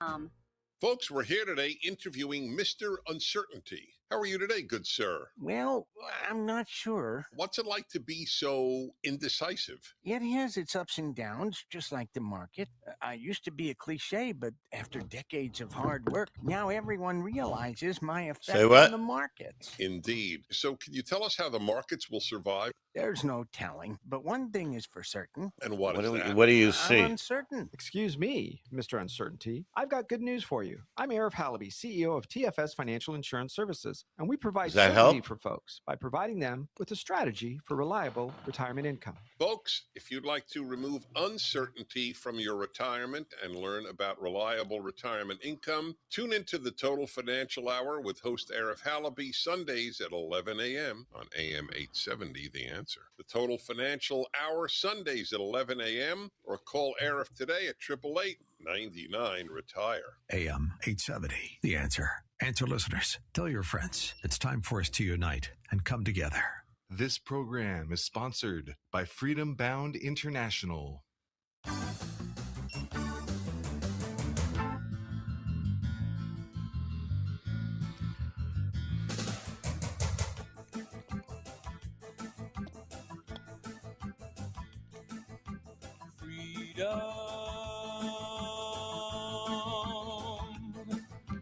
Um, Folks, we're here today interviewing Mr. Uncertainty. How are you today, good sir? Well, I'm not sure. What's it like to be so indecisive? It has its ups and downs, just like the market. I used to be a cliche, but after decades of hard work, now everyone realizes my effect Say what? on the markets. Indeed. So, can you tell us how the markets will survive? There's no telling, but one thing is for certain. And what is that? What do you I'm see? uncertain. Excuse me, Mr. Uncertainty. I've got good news for you. I'm Arif Halaby, CEO of TFS Financial Insurance Services, and we provide Does that certainty help? for folks by providing them with a strategy for reliable retirement income. Folks, if you'd like to remove uncertainty from your retirement and learn about reliable retirement income, tune into the Total Financial Hour with host Arif Halaby Sundays at 11 a.m. on AM 870, The Answer. The Total Financial Hour Sundays at 11 a.m. or call Arif today at 888-99-RETIRE. AM 870, The Answer. Answer listeners, tell your friends. It's time for us to unite and come together. This program is sponsored by Freedom Bound International. Freedom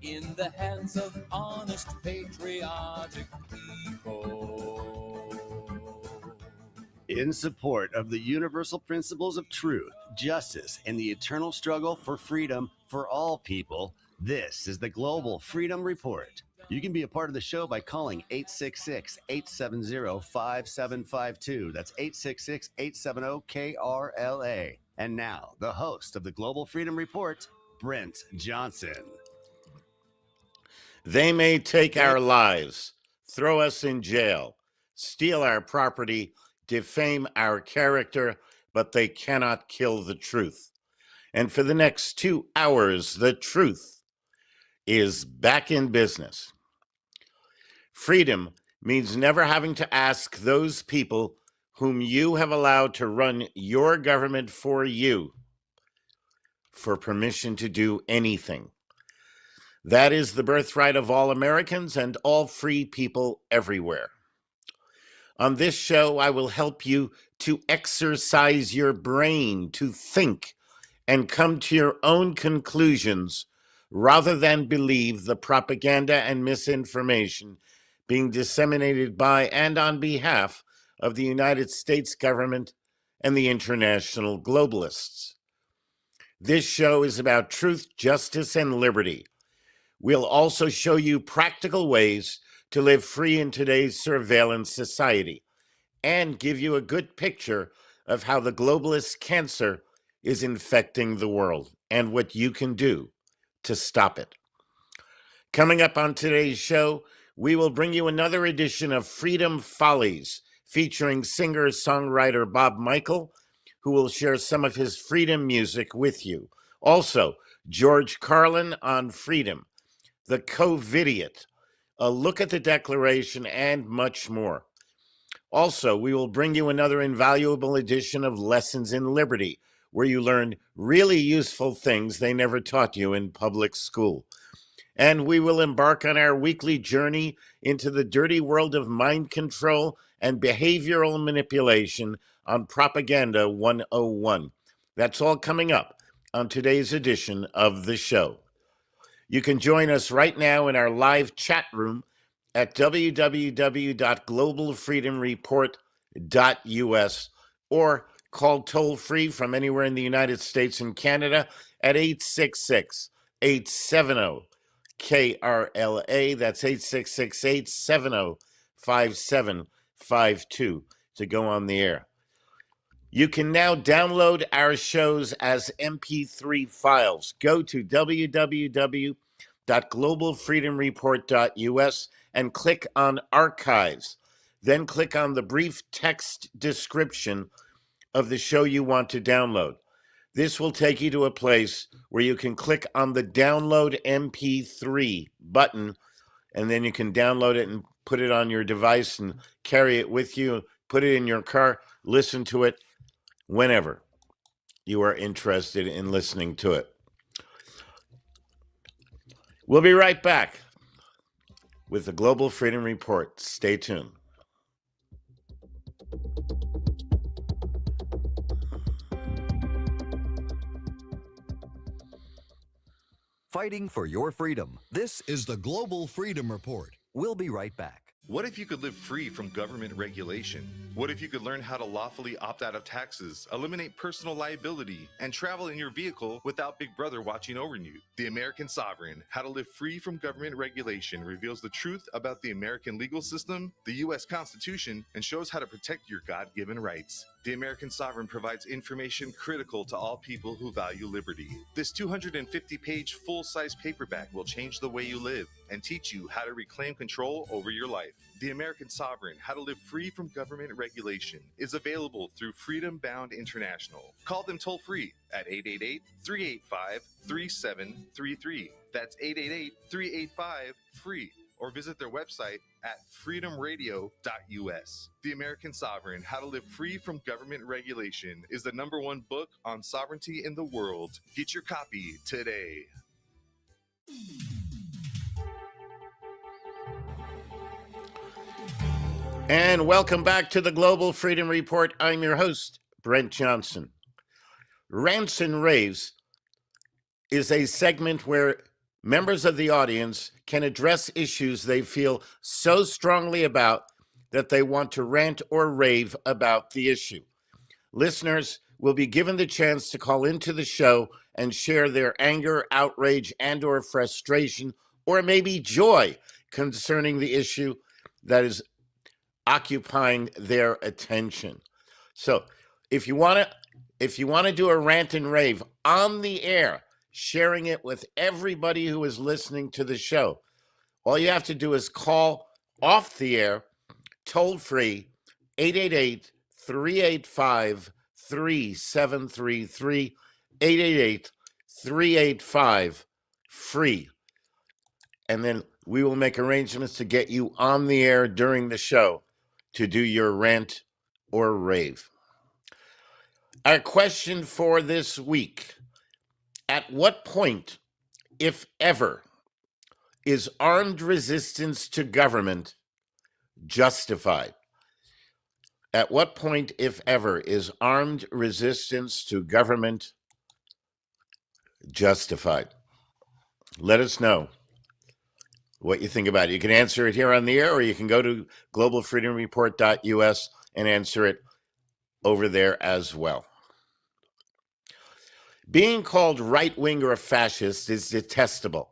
in the hands of honest, patriotic people. In support of the universal principles of truth, justice, and the eternal struggle for freedom for all people, this is the Global Freedom Report. You can be a part of the show by calling 866-870-5752. That's 866-870-KRLA. And now, the host of the Global Freedom Report, Brent Johnson. They may take our lives, throw us in jail, steal our property, defame our character, but they cannot kill the truth. And for the next 2 hours, the truth is back in business. Freedom means never having to ask those people whom you have allowed to run your government for you for permission to do anything. That is the birthright of all Americans and all free people everywhere. On this show, I will help you to exercise your brain, to think and come to your own conclusions rather than believe the propaganda and misinformation being disseminated by and on behalf of the United States government and the international globalists. This show is about truth, justice, and liberty. We'll also show you practical ways to live free in today's surveillance society and give you a good picture of how the globalist cancer is infecting the world and what you can do to stop it. Coming up on today's show, we will bring you another edition of Freedom Follies featuring singer-songwriter Bob Michael, who will share some of his freedom music with you. Also, George Carlin on freedom, the COVIDiot, a look at the Declaration, and much more. Also, we will bring you another invaluable edition of Lessons in Liberty, where you learn really useful things they never taught you in public school. And we will embark on our weekly journey into the dirty world of mind control and behavioral manipulation on Propaganda 101. That's all coming up on today's edition of the show. You can join us right now in our live chat room at www.globalfreedomreport.us or call toll-free from anywhere in the United States and Canada at 866-870-KRLA. That's 866-870-5752 to go on the air. You can now download our shows as MP3 files. Go to www.globalfreedomreport.us and click on Archives. Then click on the brief text description of the show you want to download. This will take you to a place where you can click on the Download MP3 button, and then you can download it and put it on your device and carry it with you, put it in your car, listen to it whenever you are interested in listening to it. We'll be right back with the Global Freedom Report. Stay tuned. Fighting for your freedom. This is the Global Freedom Report. We'll be right back. What if you could live free from government regulation? What if you could learn how to lawfully opt out of taxes, eliminate personal liability, and travel in your vehicle without Big Brother watching over you? The American Sovereign, How to Live Free from Government Regulation, reveals the truth about the American legal system, the U.S. Constitution, and shows how to protect your God-given rights. The American Sovereign provides information critical to all people who value liberty. This 250-page full-size paperback will change the way you live and teach you how to reclaim control over your life. The American Sovereign, How to Live Free from Government Regulation, is available through Freedom Bound International. Call them toll-free at 888-385-3733. That's 888-385-FREE. Or visit their website at freedomradio.us. The American Sovereign, How to Live Free from Government Regulation is the #1 book on sovereignty in the world. Get your copy today. And welcome back to the Global Freedom Report. I'm your host, Brent Johnson. Rants and Raves is a segment where members of the audience can address issues they feel so strongly about that they want to rant or rave about the issue. Listeners will be given the chance to call into the show and share their anger, outrage, and or frustration, or maybe joy concerning the issue that is occupying their attention. So if you want to do a rant and rave on the air, sharing it with everybody who is listening to the show, all you have to do is call off the air, toll free, 888-385-3733, 888-385-FREE. And then we will make arrangements to get you on the air during the show to do your rant or rave. Our question for this week: at what point, if ever, is armed resistance to government justified? At what point, if ever, is armed resistance to government justified? Let us know what you think about it. You can answer it here on the air, or you can go to globalfreedomreport.us and answer it over there as well. Being called right-wing or fascist is detestable.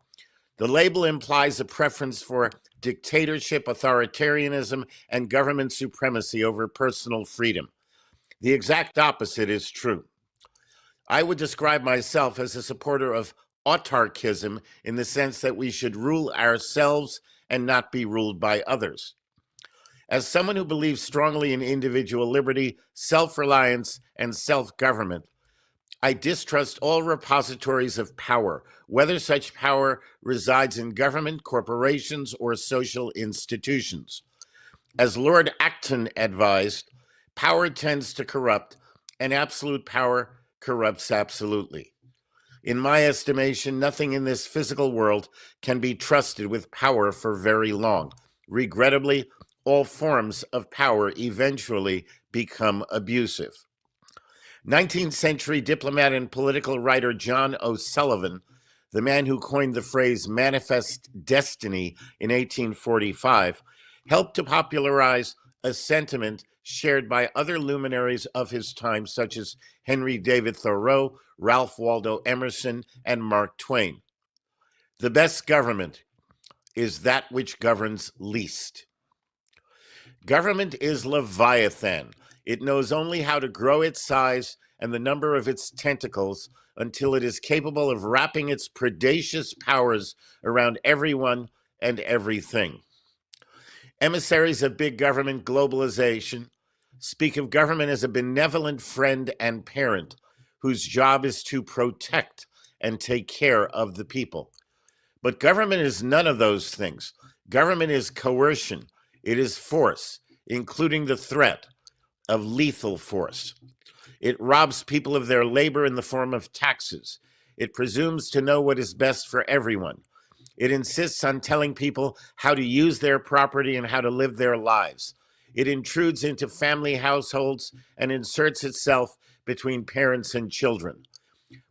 The label implies a preference for dictatorship, authoritarianism, and government supremacy over personal freedom. The exact opposite is true. I would describe myself as a supporter of autarkism in the sense that we should rule ourselves and not be ruled by others. As someone who believes strongly in individual liberty, self-reliance, and self-government, I distrust all repositories of power, whether such power resides in government, corporations, or social institutions. As Lord Acton advised, power tends to corrupt, and absolute power corrupts absolutely. In my estimation, nothing in this physical world can be trusted with power for very long. Regrettably, all forms of power eventually become abusive. 19th century diplomat and political writer John O'Sullivan, the man who coined the phrase manifest destiny in 1845, helped to popularize a sentiment shared by other luminaries of his time, such as Henry David Thoreau, Ralph Waldo Emerson, and Mark Twain. The best government is that which governs least. Government is Leviathan. It knows only how to grow its size and the number of its tentacles until it is capable of wrapping its predacious powers around everyone and everything. Emissaries of big government globalization speak of government as a benevolent friend and parent whose job is to protect and take care of the people. But government is none of those things. Government is coercion. It is force, including the threat of lethal force. It robs people of their labor in the form of taxes. It presumes to know what is best for everyone. It insists on telling people how to use their property and how to live their lives. It intrudes into family households and inserts itself between parents and children.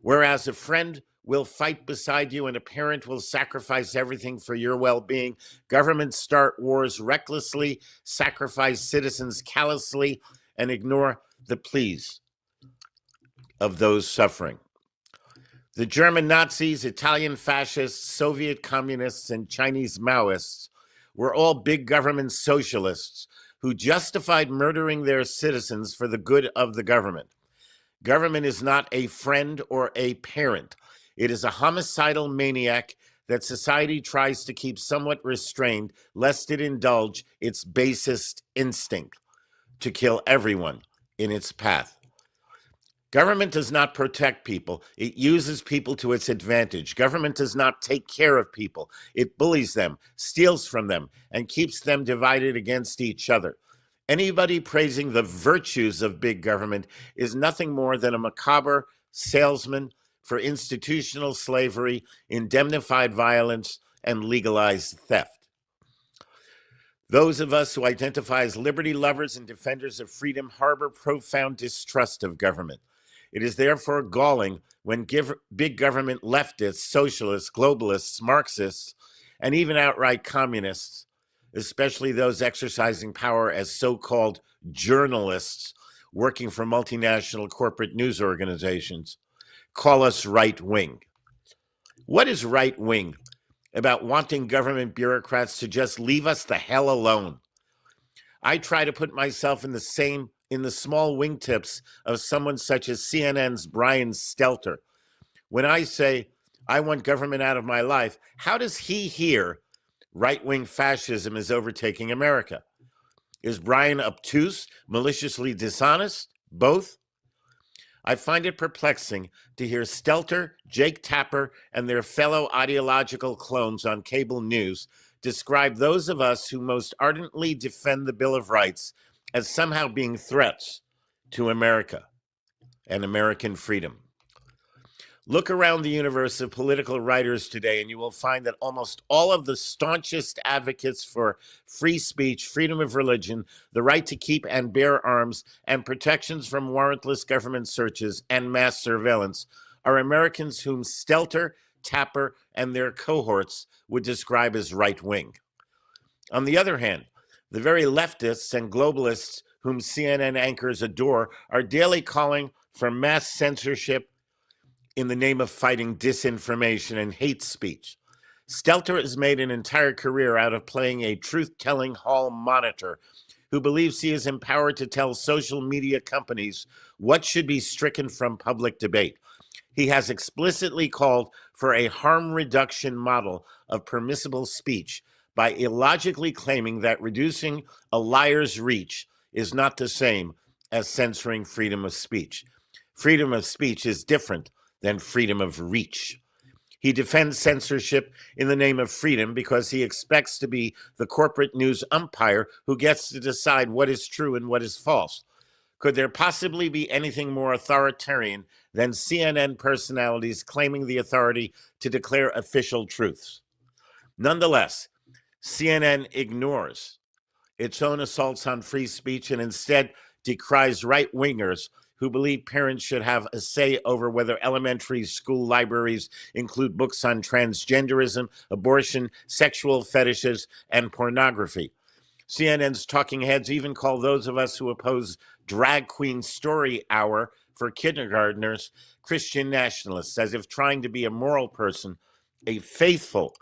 Whereas a friend will fight beside you and a parent will sacrifice everything for your well-being, governments start wars recklessly, sacrifice citizens callously, and ignore the pleas of those suffering. The German Nazis, Italian fascists, Soviet communists, and Chinese Maoists were all big government socialists who justified murdering their citizens for the good of the government. Government is not a friend or a parent. It is a homicidal maniac that society tries to keep somewhat restrained lest it indulge its basest instinct to kill everyone in its path. Government does not protect people. It uses people to its advantage. Government does not take care of people. It bullies them, steals from them, and keeps them divided against each other. Anybody praising the virtues of big government is nothing more than a macabre salesman for institutional slavery, indemnified violence, and legalized theft. Those of us who identify as liberty lovers and defenders of freedom harbor profound distrust of government. It is therefore galling when big government leftists, socialists, globalists, Marxists, and even outright communists, especially those exercising power as so-called journalists working for multinational corporate news organizations, call us right-wing. What is right-wing about wanting government bureaucrats to just leave us the hell alone? I try to put myself in the small wingtips of someone such as CNN's Brian Stelter. When I say, I want government out of my life, how does he hear right-wing fascism is overtaking America? Is Brian obtuse, maliciously dishonest? Both? I find it perplexing to hear Stelter, Jake Tapper, and their fellow ideological clones on cable news describe those of us who most ardently defend the Bill of Rights as somehow being threats to America and American freedom. Look around the universe of political writers today, and you will find that almost all of the staunchest advocates for free speech, freedom of religion, the right to keep and bear arms, and protections from warrantless government searches and mass surveillance are Americans whom Stelter, Tapper, and their cohorts would describe as right-wing. On the other hand, the very leftists and globalists whom CNN anchors adore are daily calling for mass censorship in the name of fighting disinformation and hate speech. Stelter has made an entire career out of playing a truth-telling hall monitor who believes he is empowered to tell social media companies what should be stricken from public debate. He has explicitly called for a harm reduction model of permissible speech by illogically claiming that reducing a liar's reach is not the same as censoring freedom of speech. Freedom of speech is different than freedom of reach. He defends censorship in the name of freedom because he expects to be the corporate news umpire who gets to decide what is true and what is false. Could there possibly be anything more authoritarian than CNN personalities claiming the authority to declare official truths? Nonetheless, CNN ignores its own assaults on free speech and instead decries right-wingers who believe parents should have a say over whether elementary school libraries include books on transgenderism, abortion, sexual fetishes, and pornography. CNN's talking heads even call those of us who oppose drag queen story hour for kindergartners Christian nationalists, as if trying to be a moral person, a faithful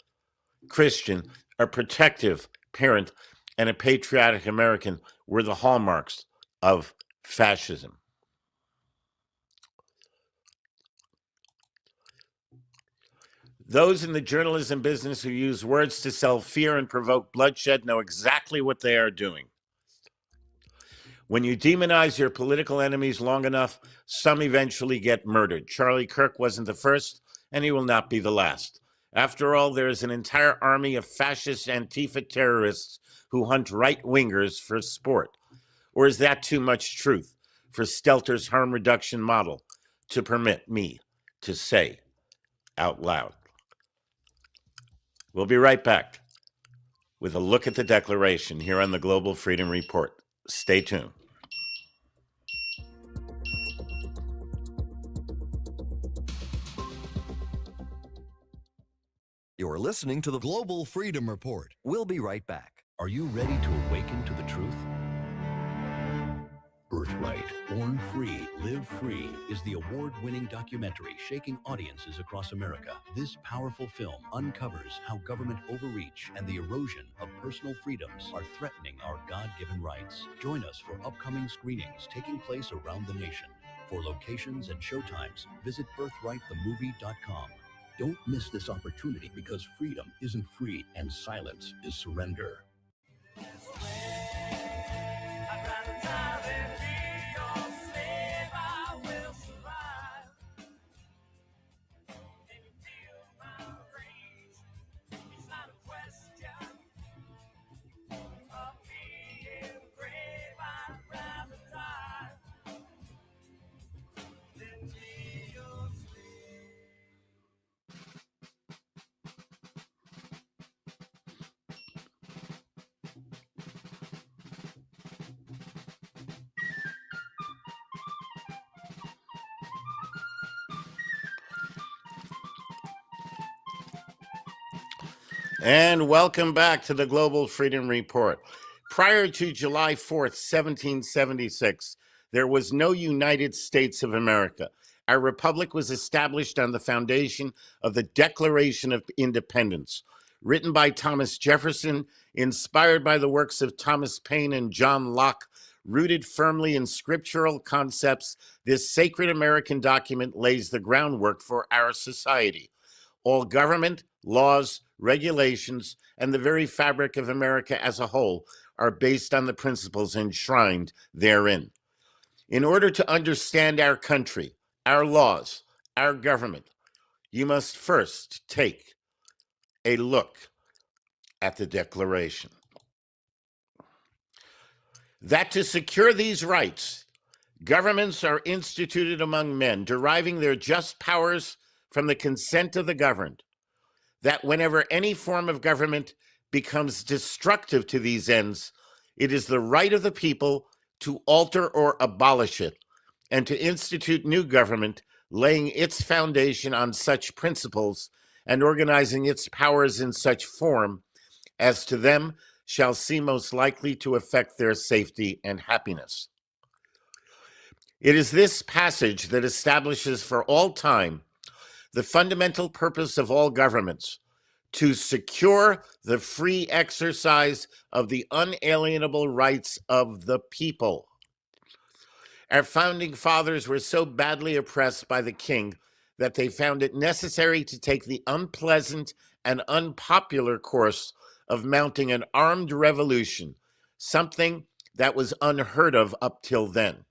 Christian, a protective parent, and a patriotic American were the hallmarks of fascism. Those in the journalism business who use words to sell fear and provoke bloodshed know exactly what they are doing. When you demonize your political enemies long enough, some eventually get murdered. Charlie Kirk wasn't the first, and he will not be the last. After all, there is an entire army of fascist Antifa terrorists who hunt right-wingers for sport. Or is that too much truth for Stelter's harm reduction model to permit me to say out loud? We'll be right back with a look at the Declaration here on the Global Freedom Report. Stay tuned. You're listening to the Global Freedom Report. We'll be right back. Are you ready to awaken to the truth? Birthright, Born Free, Live Free is the award-winning documentary shaking audiences across America. This powerful film uncovers how government overreach and the erosion of personal freedoms are threatening our God-given rights. Join us for upcoming screenings taking place around the nation. For locations and showtimes, visit birthrightthemovie.com. Don't miss this opportunity because freedom isn't free and silence is surrender. And welcome back to the Global Freedom Report. Prior to July 4th, 1776, there was no United States of America. Our republic was established on the foundation of the Declaration of Independence, written by Thomas Jefferson, inspired by the works of Thomas Paine and John Locke, rooted firmly in scriptural concepts. This sacred American document lays the groundwork for our society. All government, laws, regulations, and the very fabric of America as a whole are based on the principles enshrined therein. In order to understand our country, our laws, our government, you must first take a look at the Declaration. That to secure these rights, governments are instituted among men, deriving their just powers from the consent of the governed, that whenever any form of government becomes destructive to these ends, it is the right of the people to alter or abolish it, and to institute new government, laying its foundation on such principles and organizing its powers in such form as to them shall seem most likely to affect their safety and happiness. It is this passage that establishes for all time the fundamental purpose of all governments: to secure the free exercise of the unalienable rights of the people. Our founding fathers were so badly oppressed by the king that they found it necessary to take the unpleasant and unpopular course of mounting an armed revolution, something that was unheard of up till then.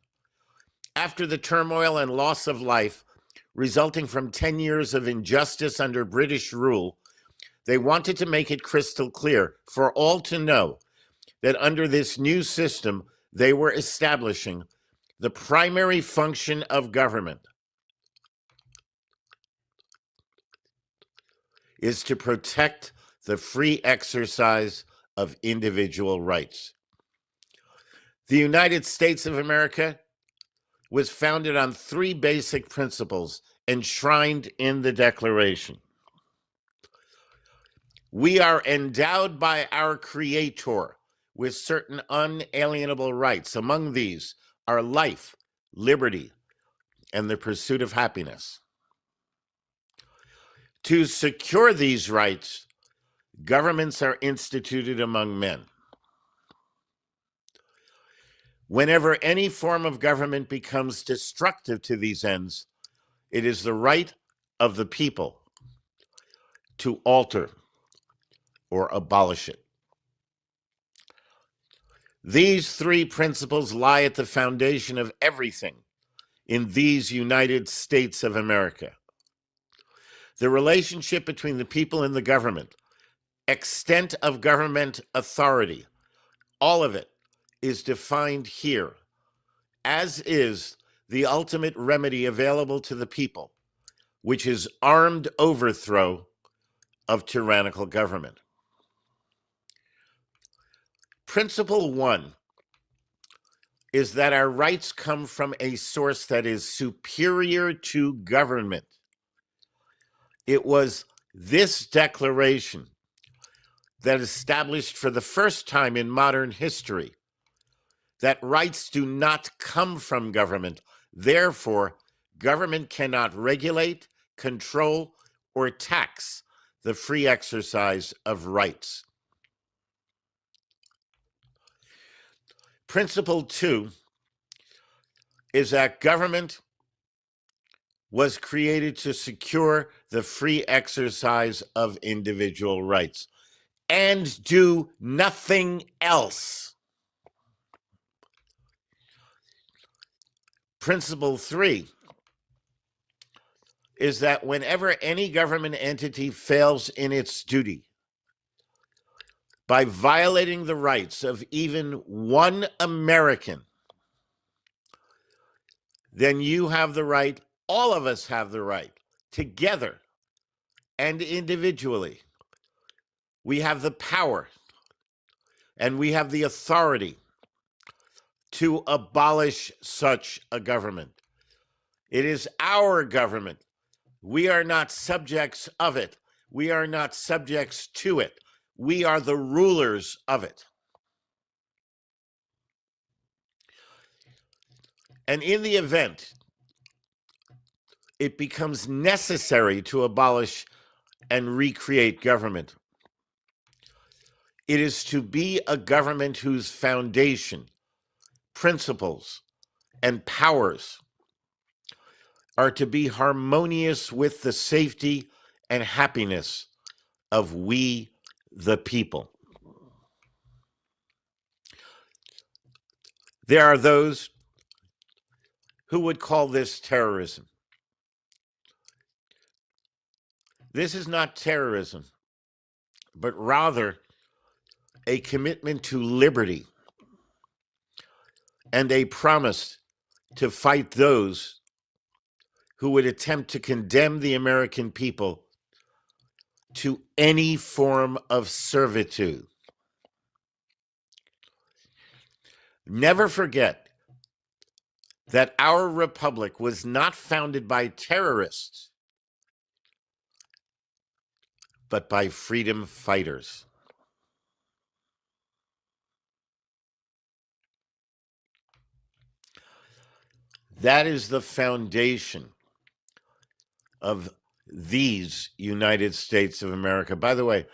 After the turmoil and loss of life resulting from 10 years of injustice under British rule, they wanted to make it crystal clear for all to know that under this new system they were establishing, the primary function of government is to protect the free exercise of individual rights. The United States of America was founded on three basic principles enshrined in the Declaration. We are endowed by our Creator with certain unalienable rights. Among these are life, liberty, and the pursuit of happiness. To secure these rights, governments are instituted among men. Whenever any form of government becomes destructive to these ends, it is the right of the people to alter or abolish it. These three principles lie at the foundation of everything in these United States of America. The relationship between the people and the government, extent of government authority, all of it is defined here, as is the ultimate remedy available to the people, which is armed overthrow of tyrannical government. Principle 1 is that our rights come from a source that is superior to government. It was this declaration that established for the first time in modern history that rights do not come from government. Therefore, government cannot regulate, control, or tax the free exercise of rights. Principle 2 is that government was created to secure the free exercise of individual rights and do nothing else. Principle 3 is that whenever any government entity fails in its duty by violating the rights of even one American, then you have the right, all of us have the right, together and individually. We have the power and we have the authority to abolish such a government. It is our government. We are not subjects of it. We are not subjects to it. We are the rulers of it. And in the event it becomes necessary to abolish and recreate government, it is to be a government whose foundation, principles, and powers are to be harmonious with the safety and happiness of we, the people. There are those who would call this terrorism. This is not terrorism, but rather a commitment to liberty and a promise to fight those who would attempt to condemn the American people to any form of servitude. Never forget that our republic was not founded by terrorists, but by freedom fighters. That is the foundation of these United States of America. By the way,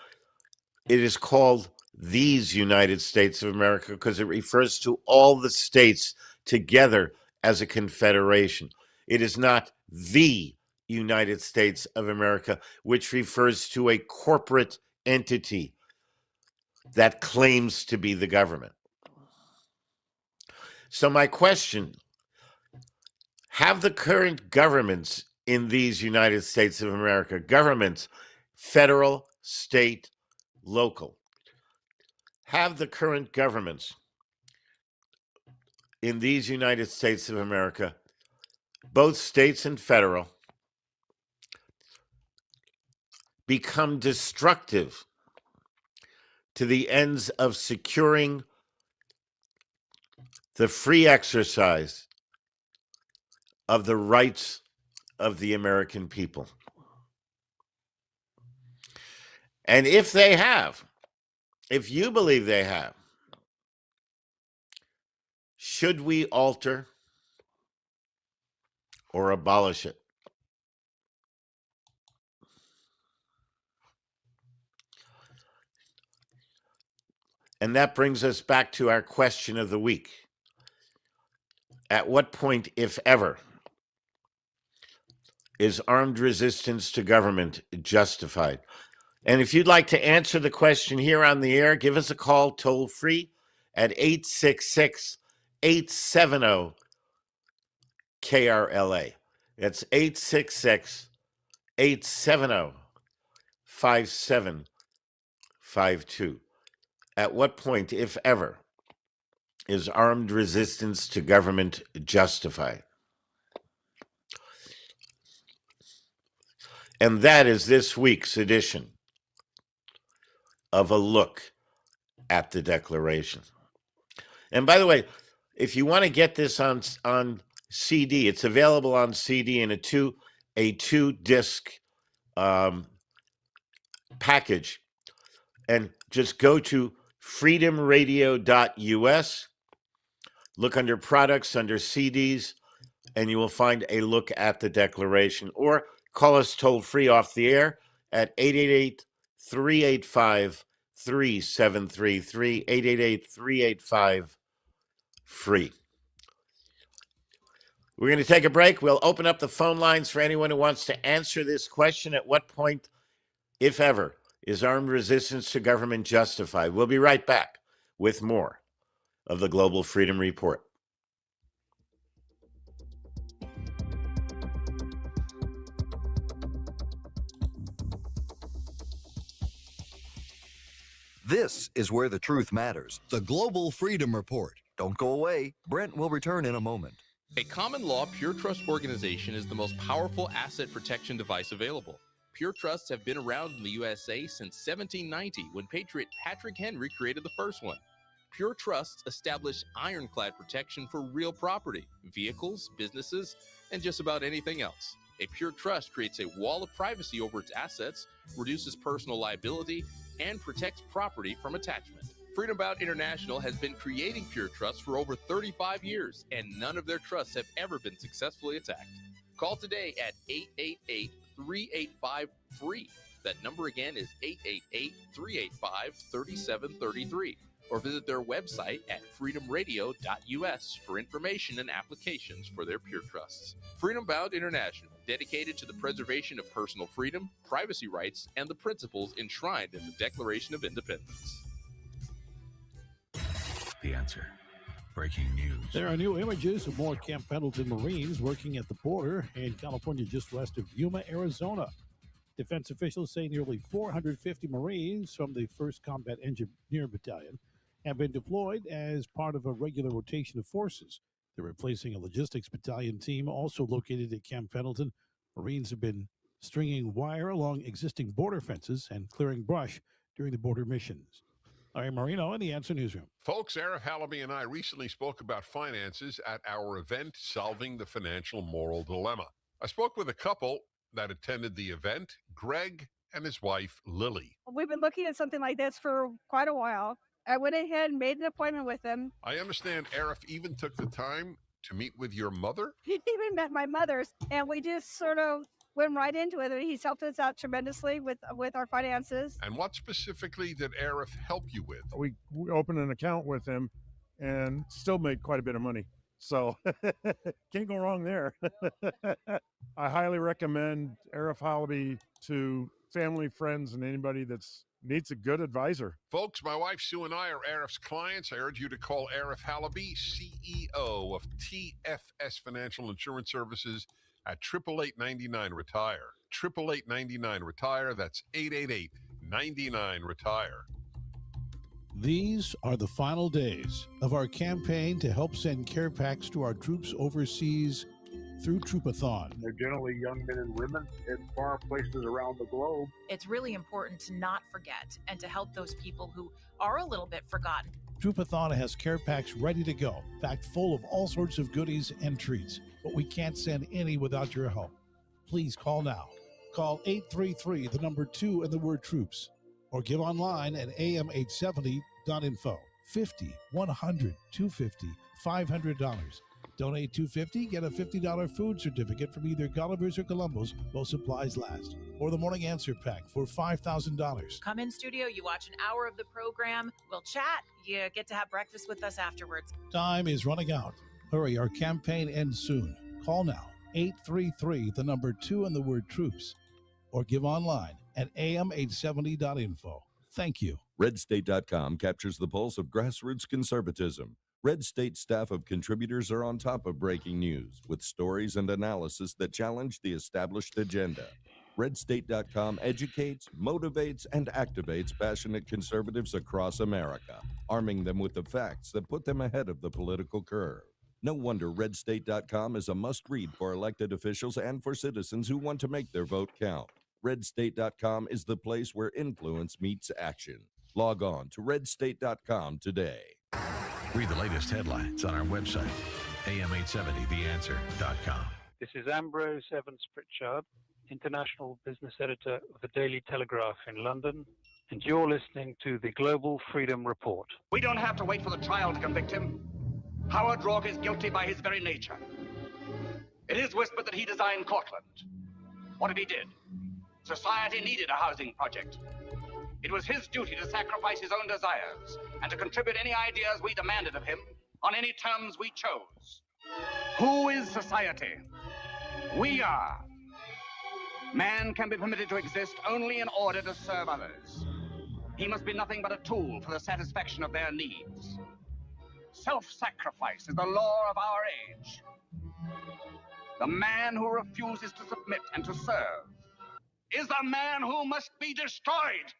it is called these United States of America because it refers to all the states together as a confederation. It is not the United States of America, which refers to a corporate entity that claims to be the government. So my question, have the current governments in these United States of America, governments, federal, state, local, have the current governments in these United States of America, both states and federal, become destructive to the ends of securing the free exercise of the rights of the American people? And if they have, if you believe they have, should we alter or abolish it? And that brings us back to our question of the week. At what point, if ever, is armed resistance to government justified? And if you'd like to answer the question here on the air, give us a call toll free at 866-870-KRLA. That's 866-870-5752. At what point, if ever, is armed resistance to government justified? And that is this week's edition of a look at the Declaration. And by the way, if you want to get this on CD, it's available on CD in a two disc package. And just go to freedomradio.us, look under products, under CDs, and you will find a look at the Declaration. Or call us toll free off the air at 888-385-3733, 888-385-FREE. We're going to take a break. We'll open up the phone lines for anyone who wants to answer this question. At what point, if ever, is armed resistance to government justified? We'll be right back with more of the Global Freedom Report. This is where the truth matters. The Global Freedom Report. Don't go away. Brent will return in a moment. A common law pure trust organization is the most powerful asset protection device available. Pure trusts have been around in the USA since 1790, when Patriot Patrick Henry created the first one. Pure trusts establish ironclad protection for real property, vehicles, businesses, and just about anything else. A pure trust creates a wall of privacy over its assets, reduces personal liability, and protects property from attachment. Freedom Bound International has been creating pure trusts for over 35 years, and none of their trusts have ever been successfully attacked. Call today at 888-385-FREE. That number again is 888-385-3733. Or visit their website at freedomradio.us for information and applications for their pure trusts. Freedom Bound International, dedicated to the preservation of personal freedom, privacy rights, and the principles enshrined in the Declaration of Independence. The Answer. Breaking news. There are new images of more Camp Pendleton Marines working at the border in California, just west of Yuma, Arizona. Defense officials say nearly 450 Marines from the 1st Combat Engineer Battalion have been deployed as part of a regular rotation of forces. They're replacing a logistics battalion team also located at Camp Pendleton. Marines have been stringing wire along existing border fences and clearing brush during the border missions. Larry Marino in the Answer Newsroom. Folks, Arif Halaby and I recently spoke about finances at our event, Solving the Financial Moral Dilemma. I spoke with a couple that attended the event, Greg and his wife, Lily. We've been looking at something like this for quite a while. I went ahead and made an appointment with him. I understand Arif even took the time to meet with your mother? He even met my mother, and we just sort of went right into it. He's helped us out tremendously with our finances. And what specifically did Arif help you with? We opened an account with him and still made quite a bit of money. So can't go wrong there. I highly recommend Arif Halaby to family, friends, and anybody that's needs a good advisor. Folks, my wife Sue and I are Arif's clients. I urge you to call Arif Halaby, CEO of TFS Financial Insurance Services, at 888-99-RETIRE. 888-99-RETIRE. That's 888-99-RETIRE. These are the final days of our campaign to help send care packs to our troops overseas through Troopathon. They're generally young men and women in far places around the globe. It's really important to not forget and to help those people who are a little bit forgotten. Troopathon has care packs ready to go, packed full of all sorts of goodies and treats, but we can't send any without your help. Please call now. Call 833, the number 2 and the word troops, or give online at am870.info. 50, 100, 250, $500. Donate $250, get a $50 food certificate from either Gulliver's or Columbo's while supplies last. Or the Morning Answer Pack for $5,000. Come in studio, you watch an hour of the program, we'll chat, you get to have breakfast with us afterwards. Time is running out. Hurry, our campaign ends soon. Call now, 833, the number 2 and the word troops, or give online at am870.info. Thank you. RedState.com captures the pulse of grassroots conservatism. Red State staff of contributors are on top of breaking news with stories and analysis that challenge the established agenda. RedState.com educates, motivates, and activates passionate conservatives across America, arming them with the facts that put them ahead of the political curve. No wonder RedState.com is a must-read for elected officials and for citizens who want to make their vote count. RedState.com is the place where influence meets action. Log on to redstate.com today. Read the latest headlines on our website, am870theanswer.com. This is Ambrose Evans Pritchard, International Business Editor of the Daily Telegraph in London, and you're listening to the Global Freedom Report. We don't have to wait for the trial to convict him. Howard Rourke is guilty by his very nature. It is whispered that he designed Cortlandt. What if he did? Society needed a housing project. It was his duty to sacrifice his own desires and to contribute any ideas we demanded of him on any terms we chose. Who is society? We are. Man can be permitted to exist only in order to serve others. He must be nothing but a tool for the satisfaction of their needs. Self-sacrifice is the law of our age. The man who refuses to submit and to serve is the man who must be destroyed.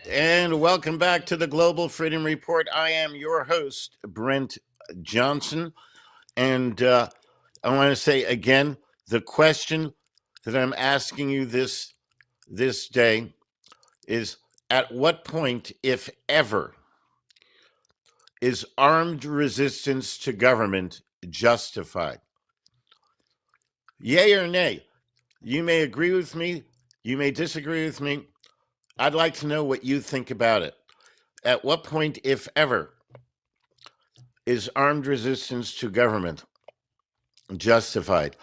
And welcome back to the Global Freedom Report. I am your host, Brent Johnson. And I want to say again, the question that I'm asking you this day is, at what point, if ever, is armed resistance to government justified? Yay or nay? You may agree with me. You may disagree with me. I'd like to know what you think about it. At what point, if ever, is armed resistance to government justified?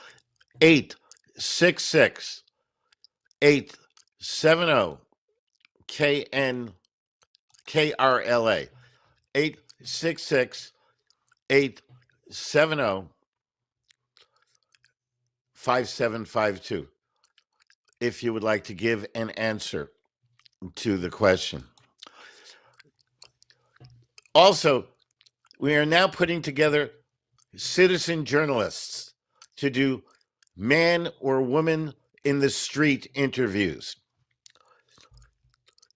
866-870-KRLA. 866-870-5752. If you would like to give an answer to the question. Also, we are now putting together citizen journalists to do man or woman in the street interviews.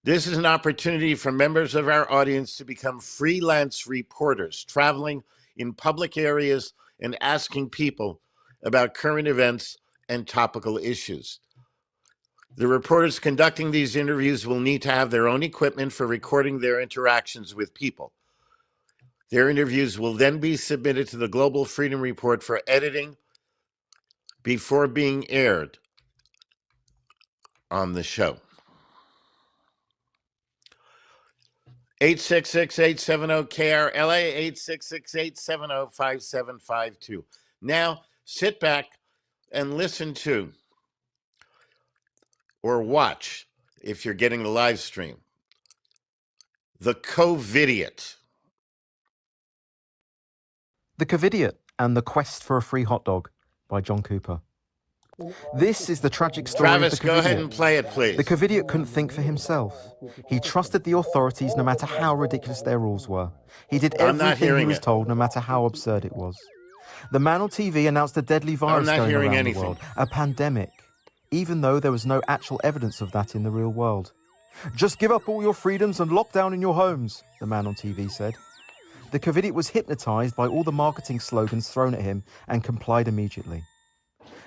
This is an opportunity for members of our audience to become freelance reporters, traveling in public areas and asking people about current events and topical issues. The reporters conducting these interviews will need to have their own equipment for recording their interactions with people. Their interviews will then be submitted to the Global Freedom Report for editing before being aired on the show. 866-870-KRLA, 866-870-5752. Now, sit back and listen to, or watch, if you're getting the live stream, The COVIDiot. The COVIDiot and the Quest for a Free Hot Dog by John Cooper. This is the tragic story Travis, of the go ahead COVIDiot. and play it, please. The COVIDiot couldn't think for himself. He trusted the authorities no matter how ridiculous their rules were. He did I'm not everything he hearing was it. told, no matter how absurd it was. The man on TV announced a deadly virus not going hearing around anything. the world, a pandemic, even though there was no actual evidence of that in the real world. Just give up all your freedoms and lock down in your homes, the man on TV said. The COVIDiot was hypnotized by all the marketing slogans thrown at him and complied immediately.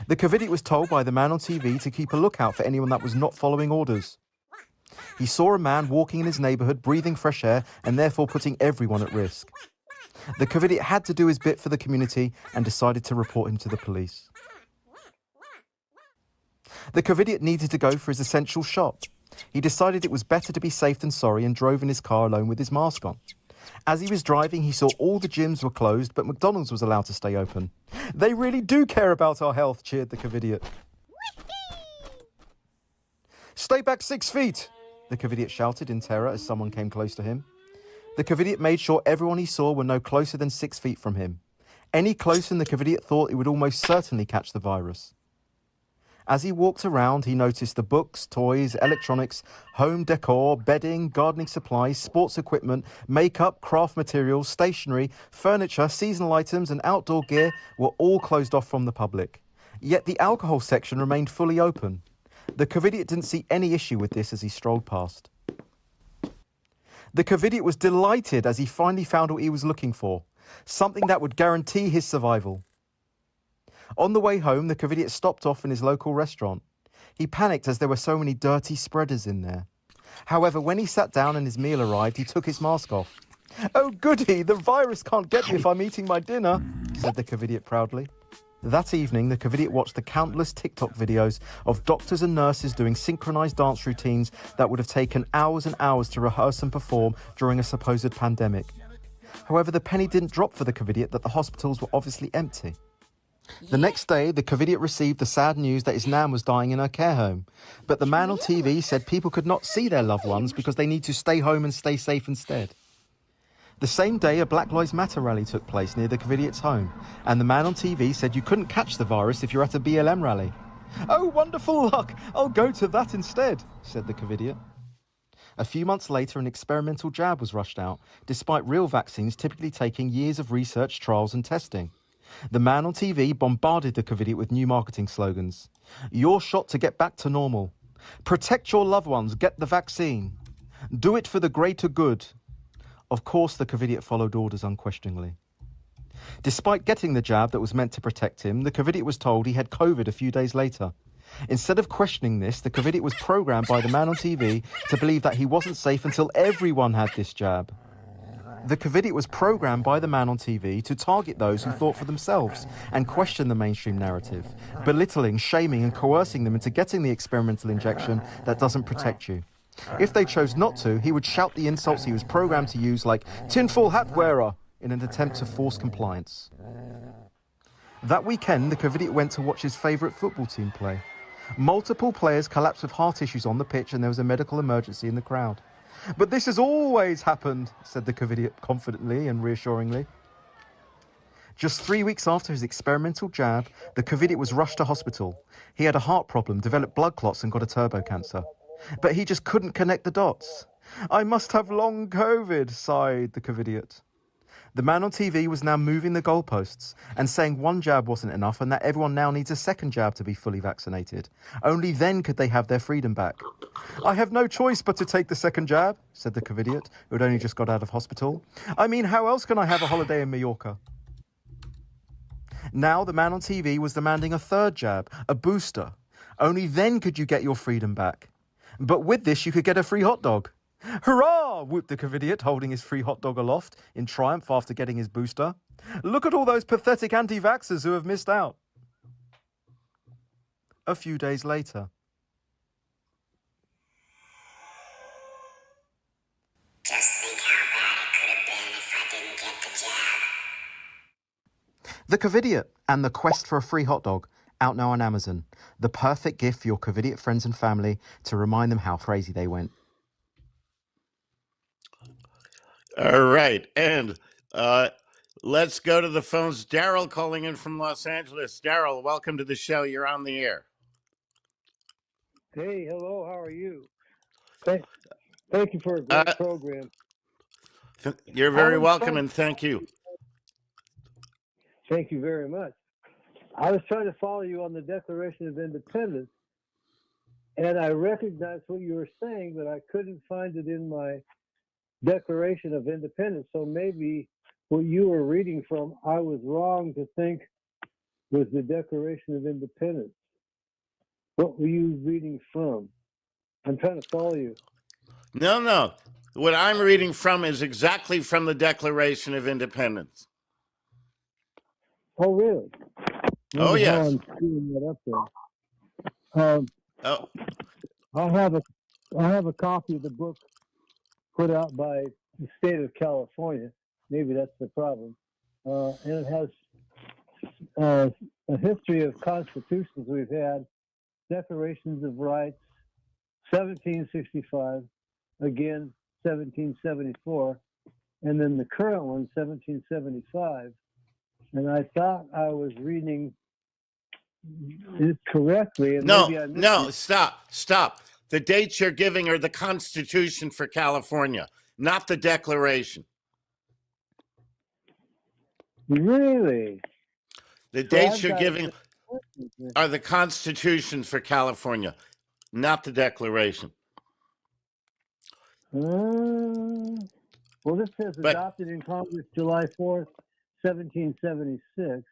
The COVIDiot was told by the man on TV to keep a lookout for anyone that was not following orders. He saw a man walking in his neighborhood, breathing fresh air, and therefore putting everyone at risk. The COVIDiot had to do his bit for the community and decided to report him to the police. The COVIDiot needed to go for his essential shop. He decided it was better to be safe than sorry and drove in his car alone with his mask on. As he was driving, he saw all the gyms were closed, but McDonald's was allowed to stay open. They really do care about our health, cheered the COVIDiot. Stay back 6 feet, the COVIDiot shouted in terror as someone came close to him. The COVIDiot made sure everyone he saw were no closer than 6 feet from him. Any closer, and the COVIDiot thought it would almost certainly catch the virus. As he walked around, he noticed the books, toys, electronics, home decor, bedding, gardening supplies, sports equipment, makeup, craft materials, stationery, furniture, seasonal items, and outdoor gear were all closed off from the public. Yet the alcohol section remained fully open. The Covidiot didn't see any issue with this as he strolled past. The Covidiot was delighted as he finally found what he was looking for, something that would guarantee his survival. On the way home, the Covidiot stopped off in his local restaurant. He panicked as there were so many dirty spreaders in there. However, when he sat down and his meal arrived, he took his mask off. "Oh goody, the virus can't get me if I'm eating my dinner," said the Covidiot proudly. That evening, the Covidiot watched the countless TikTok videos of doctors and nurses doing synchronized dance routines that would have taken hours and hours to rehearse and perform during a supposed pandemic. However, the penny didn't drop for the Covidiot that the hospitals were obviously empty. The next day, the Covidiot received the sad news that his nan was dying in her care home. But the man on TV said people could not see their loved ones because they need to stay home and stay safe instead. The same day, a Black Lives Matter rally took place near the Covidiot's home, and the man on TV said you couldn't catch the virus if you're at a BLM rally. "Oh, wonderful luck! I'll go to that instead," said the Covidiot. A few months later, an experimental jab was rushed out, despite real vaccines typically taking years of research, trials and testing. The man on TV bombarded the Covidiot with new marketing slogans. "Your shot to get back to normal. Protect your loved ones, get the vaccine. Do it for the greater good." Of course, the Covidiot followed orders unquestioningly. Despite getting the jab that was meant to protect him, the Covidiot was told he had COVID a few days later. Instead of questioning this, the Covidiot was programmed by the man on TV to believe that he wasn't safe until everyone had this jab. The Covidiot was programmed by the man on TV to target those who thought for themselves and question the mainstream narrative, belittling, shaming and coercing them into getting the experimental injection that doesn't protect you. If they chose not to, he would shout the insults he was programmed to use, like "tinfoil hat wearer," in an attempt to force compliance. That weekend, the Covidiot went to watch his favourite football team play. Multiple players collapsed with heart issues on the pitch and there was a medical emergency in the crowd. "But this has always happened," said the Covidiot confidently and reassuringly. Just 3 weeks after his experimental jab, the Covidiot was rushed to hospital. He had a heart problem, developed blood clots and got a turbo cancer. But he just couldn't connect the dots. "I must have long COVID," sighed the Covidiot. The man on TV was now moving the goalposts and saying one jab wasn't enough and that everyone now needs a second jab to be fully vaccinated. Only then could they have their freedom back. "I have no choice but to take the second jab," said the Covidiot, who had only just got out of hospital. "I mean, how else can I have a holiday in Mallorca?" Now the man on TV was demanding a third jab, a booster. Only then could you get your freedom back. But with this, you could get a free hot dog. "Hurrah!" whooped the Covidiot, holding his free hot dog aloft in triumph after getting his booster. "Look at all those pathetic anti-vaxxers who have missed out." A few days later. The Covidiot and the Quest for a Free Hot Dog, out now on Amazon. The perfect gift for your Covidiot friends and family to remind them how crazy they went. All right. And let's go to the phones. Daryl calling in from Los Angeles. Daryl, welcome to the show. You're on the air. Hey, hello. How are you? Thank you for a great program. You're very welcome, and thank you. Thank you very much. I was trying to follow you on the Declaration of Independence, and I recognized what you were saying, but I couldn't find it in my Declaration of Independence. So maybe what you were reading from, I was wrong to think was the Declaration of Independence. What were you reading from? I'm trying to follow you. No. What I'm reading from is exactly from the Declaration of Independence. Oh, really? Oh, yes. I'm screwing that up there. I have a copy of the book put out by the state of California. Maybe that's the problem. And it has a history of constitutions we've had, Declarations of Rights, 1765, again, 1774, and then the current one, 1775. And I thought I was reading it correctly. And No, maybe I missed no, it. stop. The dates you're giving are the Constitution for California, not the Declaration. Really? The So dates I've you're got giving are the Constitution for California, not the Declaration. Well, this says But- adopted in Congress July 4th, 1776.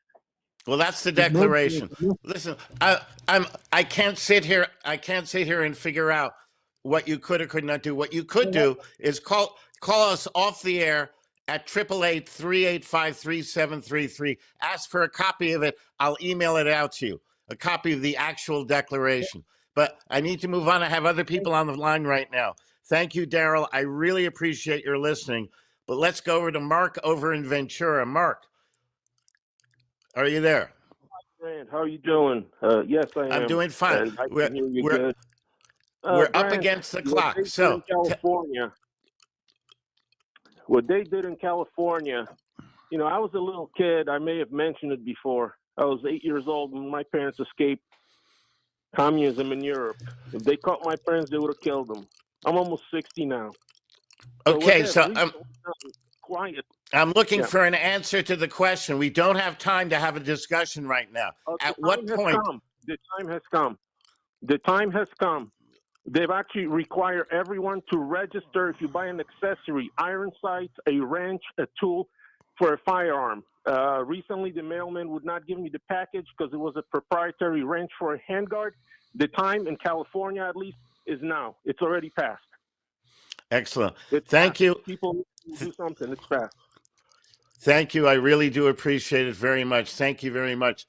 Well, that's the It looks Declaration. like- Listen, I can't sit here. I can't sit here and figure out what you could or could not do. What you could do is call us off the air at 888-385-3733. Ask for a copy of it. I'll email it out to you. A copy of the actual Declaration. But I need to move on. I have other people on the line right now. Thank you, Daryl. I really appreciate your listening. But let's go over to Mark over in Ventura. Mark, are you there? Brand, how are you doing? Yes, I am. I'm doing fine. And I We're- can hear you we're- good. We're up Brand, against the what clock. they did So, in California, what they did in California, you know, I was a little kid. I may have mentioned it before. I was 8 years old when my parents escaped communism in Europe. If they caught my parents, they would have killed them. I'm almost 60 now. okay, with so that quiet. I'm looking Yeah. for an answer to the question. We don't have time to have a discussion right now. At The what time has point? come. The time has come. The time has come. They've actually require everyone to register if you buy an accessory, iron sights, a wrench, a tool for a firearm. Recently, the mailman would not give me the package because it was a proprietary wrench for a handguard. The time in California, at least, is now. It's already passed. Excellent. It's Thank fast. you. People need to do something. It's fast. Thank you. I really do appreciate it very much. Thank you very much.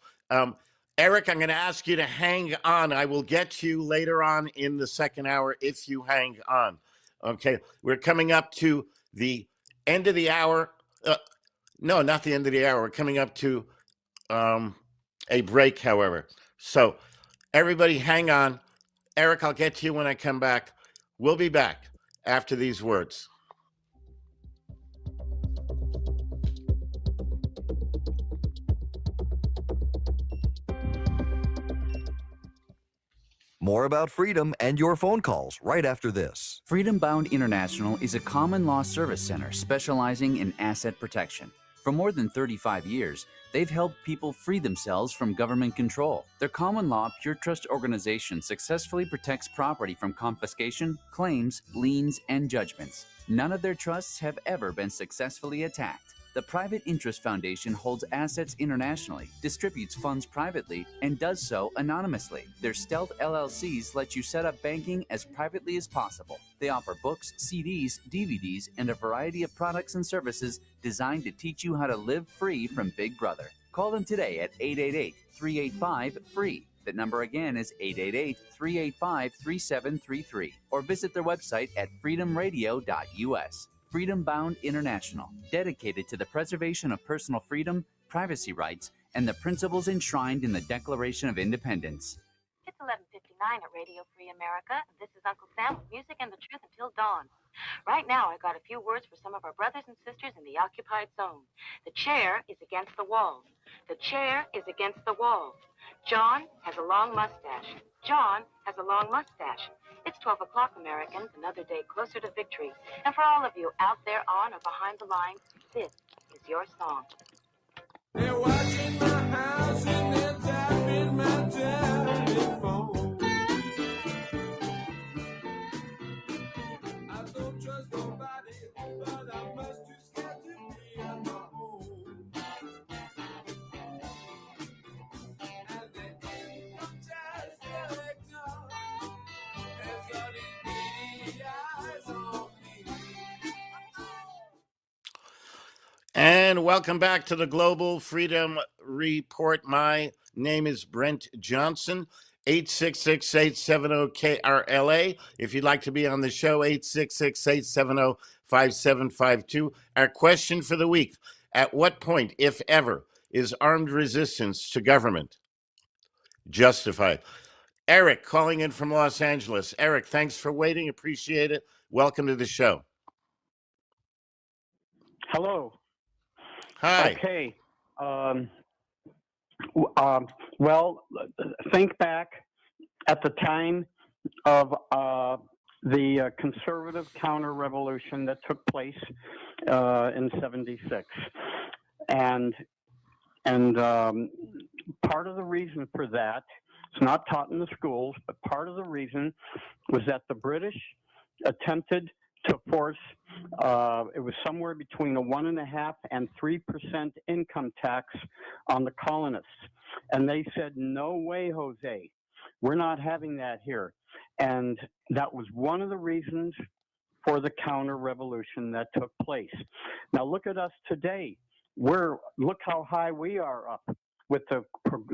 Eric, I'm going to ask you to hang on. I will get to you later on in the second hour if you hang on. Okay. We're coming up to the end of the hour. No, not the end of the hour. We're coming up to a break, however. So everybody hang on. Eric, I'll get to you when I come back. We'll be back after these words. More about freedom and your phone calls right after this. Freedom Bound International is a common law service center specializing in asset protection. For more than 35 years, they've helped people free themselves from government control. Their common law Pure Trust organization successfully protects property from confiscation, claims, liens, and judgments. None of their trusts have ever been successfully attacked. The Private Interest Foundation holds assets internationally, distributes funds privately, and does so anonymously. Their stealth LLCs let you set up banking as privately as possible. They offer books, CDs, DVDs, and a variety of products and services designed to teach you how to live free from Big Brother. Call them today at 888-385-FREE. That number again is 888-385-3733. Or visit their website at freedomradio.us. Freedom Bound International, dedicated to the preservation of personal freedom, privacy rights, and the principles enshrined in the Declaration of Independence. It's 11:59 at Radio Free America. This is Uncle Sam with music and the truth until dawn. Right now, I got a few words for some of our brothers and sisters in the occupied zone. The chair is against the wall. The chair is against the wall. John has a long mustache. John has a long mustache. It's 12 o'clock, Americans, another day closer to victory. And for all of you out there on or behind the lines, this is your song. They're watching my house and they're tapping my telephone. I don't trust nobody, but I'm much too scared to be on my own. And the income tax collector has got his beady eyes on me. And welcome back to the Global Freedom Report. My name is Brent Johnson, 866-870-KRLA. If you'd like to be on the show, 866-870-5752. Our question for the week: at what point, if ever, is armed resistance to government justified? Eric, calling in from Los Angeles. Eric, thanks for waiting. Appreciate it. Welcome to the show. Hello. Hi. Okay. Well, think back at the time of the conservative counter-revolution that took place in '76, and part of the reason for that, it's not taught in the schools, but part of the reason was that the British attempted to force, it was somewhere between a 1.5% and 3% income tax on the colonists. And they said, no way, Jose, we're not having that here. And that was one of the reasons for the counter-revolution that took place. Now look at us today. Look how high we are up with the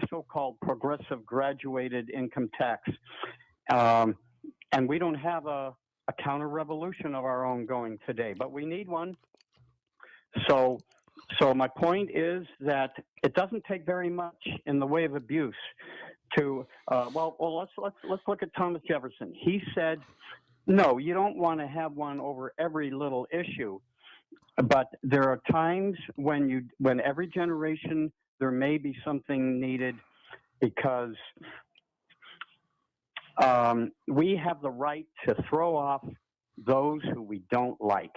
so-called progressive graduated income tax. And we don't have a counter-revolution of our own going today, but we need one. So my point is that it doesn't take very much in the way of abuse to, let's look at Thomas Jefferson. He said, no, you don't want to have one over every little issue, but there are times when every generation there may be something needed, because we have the right to throw off those who we don't like.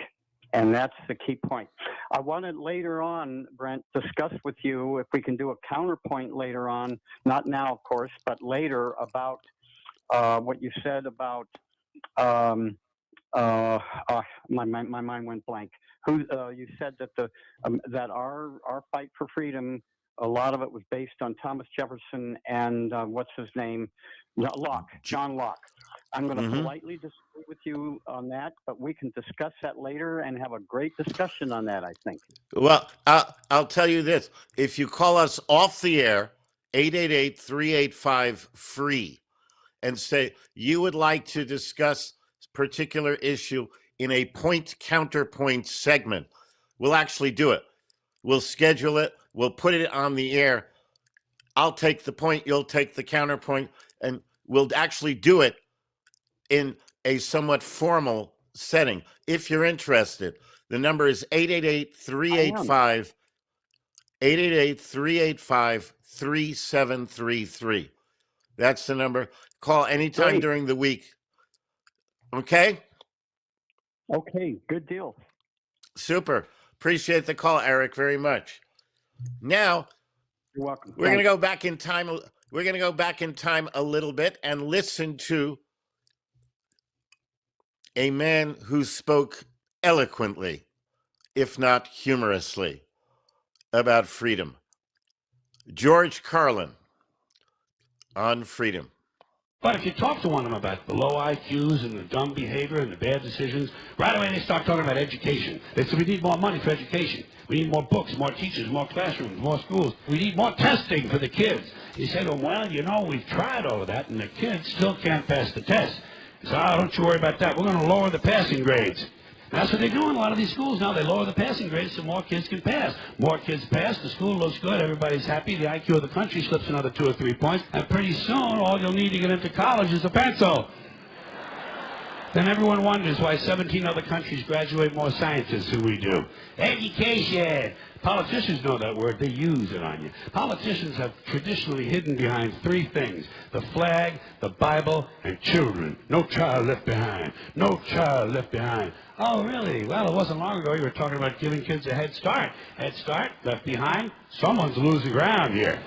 And that's the key point. I wanted later on, Brent, discuss with you, if we can do a counterpoint later on, not now, of course, but later, about what you said about, my mind went blank. You said that that our fight for freedom, a lot of it was based on Thomas Jefferson and what's his name? Locke, John Locke. I'm going to politely disagree with you on that, but we can discuss that later and have a great discussion on that, I think. Well, I'll tell you this. If you call us off the air, 888-385-FREE, and say you would like to discuss a particular issue in a point-counterpoint segment, we'll actually do it. We'll schedule it. We'll put it on the air. I'll take the point. You'll take the counterpoint. And we'll actually do it in a somewhat formal setting. If you're interested, the number is 888-385-3733. That's the number. Call anytime during the week. Okay? Okay, good deal. Super. Appreciate the call, Eric, very much. Now, you're welcome. We're going to go back in time. We're going to go back in time a little bit and listen to a man who spoke eloquently, if not humorously, about freedom. George Carlin on freedom. But if you talk to one of them about the low IQs and the dumb behavior and the bad decisions, right away they start talking about education. They say we need more money for education. We need more books, more teachers, more classrooms, more schools. We need more testing for the kids. You say to them, well, you know, we've tried all of that, and the kids still can't pass the test. So don't you worry about that. We're going to lower the passing grades. And that's what they do in a lot of these schools now. They lower the passing grades so more kids can pass. More kids pass, the school looks good, everybody's happy, the IQ of the country slips another 2 or 3 points, and pretty soon all you'll need to get into college is a pencil. Then everyone wonders why 17 other countries graduate more scientists than we do. Education! Politicians know that word. They use it on you. Politicians have traditionally hidden behind 3 things: the flag, the Bible, and children. No child left behind. No child left behind. Oh, really? Well, it wasn't long ago you were talking about giving kids a head start. Head start, left behind. Someone's losing ground here.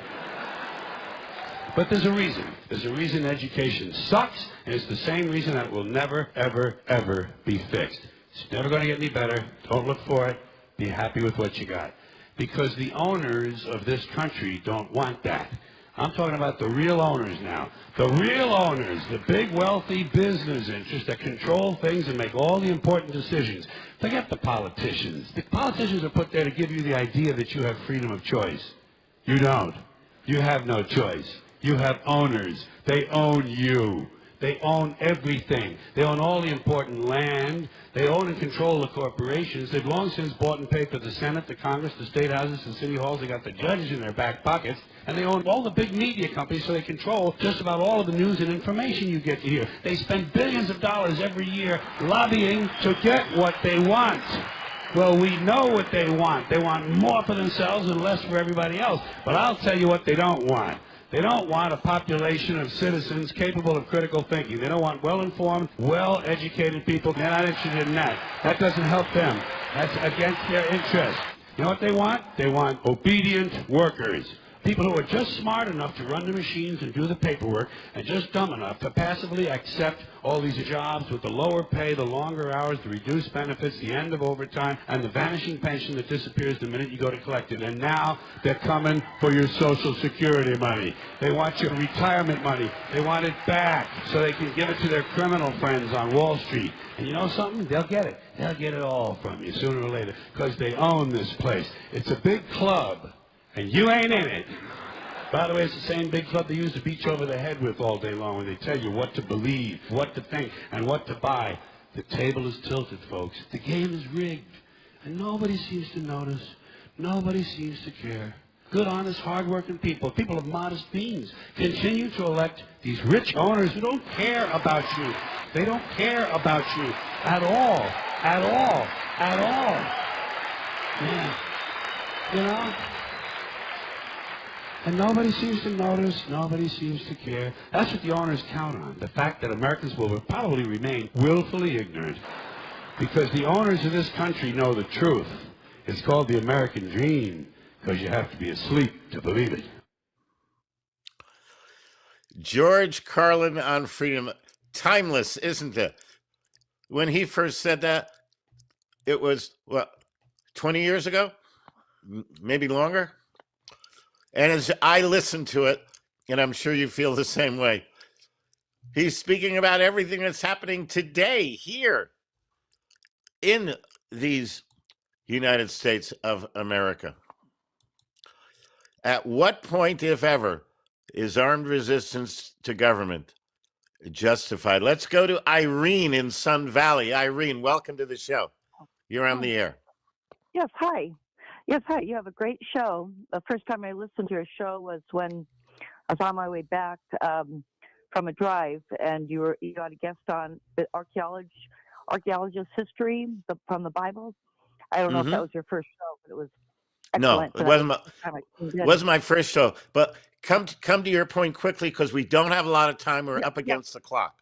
But there's a reason. There's a reason education sucks, and it's the same reason that it will never, ever, ever be fixed. It's never going to get any better. Don't look for it. Be happy with what you got. Because the owners of this country don't want that. I'm talking about the real owners now. The real owners, the big wealthy business interests that control things and make all the important decisions. Forget the politicians. The politicians are put there to give you the idea that you have freedom of choice. You don't. You have no choice. You have owners. They own you. They own everything. They own all the important land. They own and control the corporations. They've long since bought and paid for the Senate, the Congress, the state houses, the city halls. They got the judges in their back pockets. And they own all the big media companies, so they control just about all of the news and information you get to hear. They spend billions of dollars every year lobbying to get what they want. Well, we know what they want. They want more for themselves and less for everybody else. But I'll tell you what they don't want. They don't want a population of citizens capable of critical thinking. They don't want well-informed, well-educated people. They're not interested in that. That doesn't help them. That's against their interest. You know what they want? They want obedient workers. People who are just smart enough to run the machines and do the paperwork and just dumb enough to passively accept all these jobs with the lower pay, the longer hours, the reduced benefits, the end of overtime, and the vanishing pension that disappears the minute you go to collect it. And now they're coming for your Social Security money. They want your retirement money. They want it back so they can give it to their criminal friends on Wall Street. And you know something? They'll get it. They'll get it all from you sooner or later because they own this place. It's a big club. And you ain't in it. By the way, it's the same big club they use to beat you over the head with all day long when they tell you what to believe, what to think, and what to buy. The table is tilted, folks. The game is rigged. And nobody seems to notice. Nobody seems to care. Good, honest, hard-working people, people of modest means, continue to elect these rich owners who don't care about you. They don't care about you at all. At all. At all. Yeah. You know? And nobody seems to notice, nobody seems to care. That's what the owners count on, the fact that Americans will probably remain willfully ignorant. Because the owners of this country know the truth. It's called the American dream, because you have to be asleep to believe it. George Carlin on freedom. Timeless, isn't it? When he first said that, it was, 20 years ago? Maybe longer? And as I listen to it, and I'm sure you feel the same way, he's speaking about everything that's happening today here in these United States of America. At what point, if ever, is armed resistance to government justified? Let's go to Irene in Sun Valley. Irene, welcome to the show. You're on the air. Yes, hi. Yes, hi. You have a great show. The first time I listened to your show was when I was on my way back from a drive, and you had a guest on the archaeologist history from the Bible. I don't know if that was your first show, but it was excellent. No, it wasn't my first show. But come to your point quickly, because we don't have a lot of time. We're up against the clock.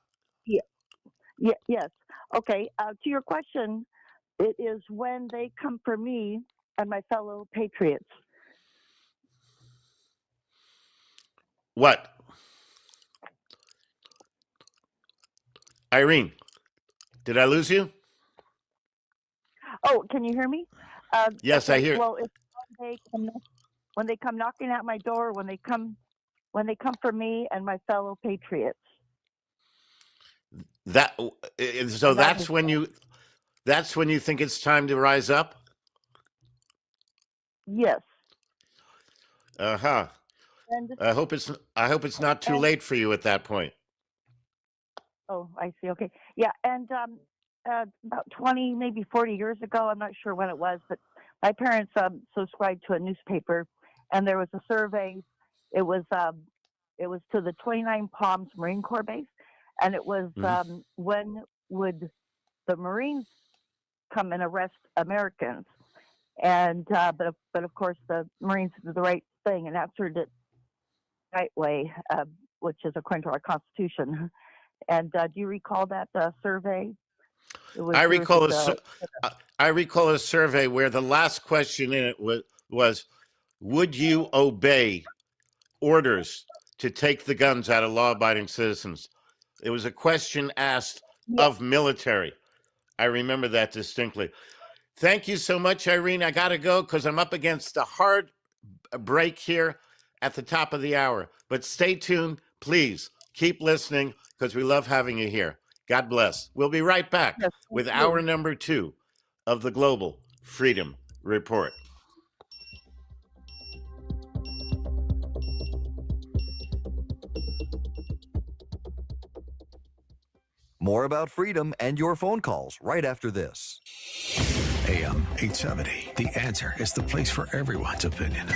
Yes. Okay. To your question, it is when they come for me and my fellow patriots. What? Irene, did I lose you? Oh, can you hear me? Yes, I hear. Well, it's when they come knocking at my door, when they come for me and my fellow patriots. That's when you think it's time to rise up? Yes. Uh-huh. I hope it's not too late for you at that point. Oh, I see. Okay. Yeah, and about 20, maybe 40 years ago, I'm not sure when it was, but my parents subscribed to a newspaper, and there was a survey. It was to the 29 Palms Marine Corps base, and it was when would the Marines come and arrest Americans? And but of course the Marines did the right thing and answered it the right way, which is according to our Constitution. And do you recall that survey? I recall a survey where the last question in it was, would you obey orders to take the guns out of law-abiding citizens? It was a question asked of military. I remember that distinctly. Thank you so much, Irene. I got to go because I'm up against a hard break here at the top of the hour. But stay tuned. Please keep listening because we love having you here. God bless. We'll be right back with hour number 2 of the Global Freedom Report. More about freedom and your phone calls right after this. AM 870. The Answer is the place for everyone's opinion.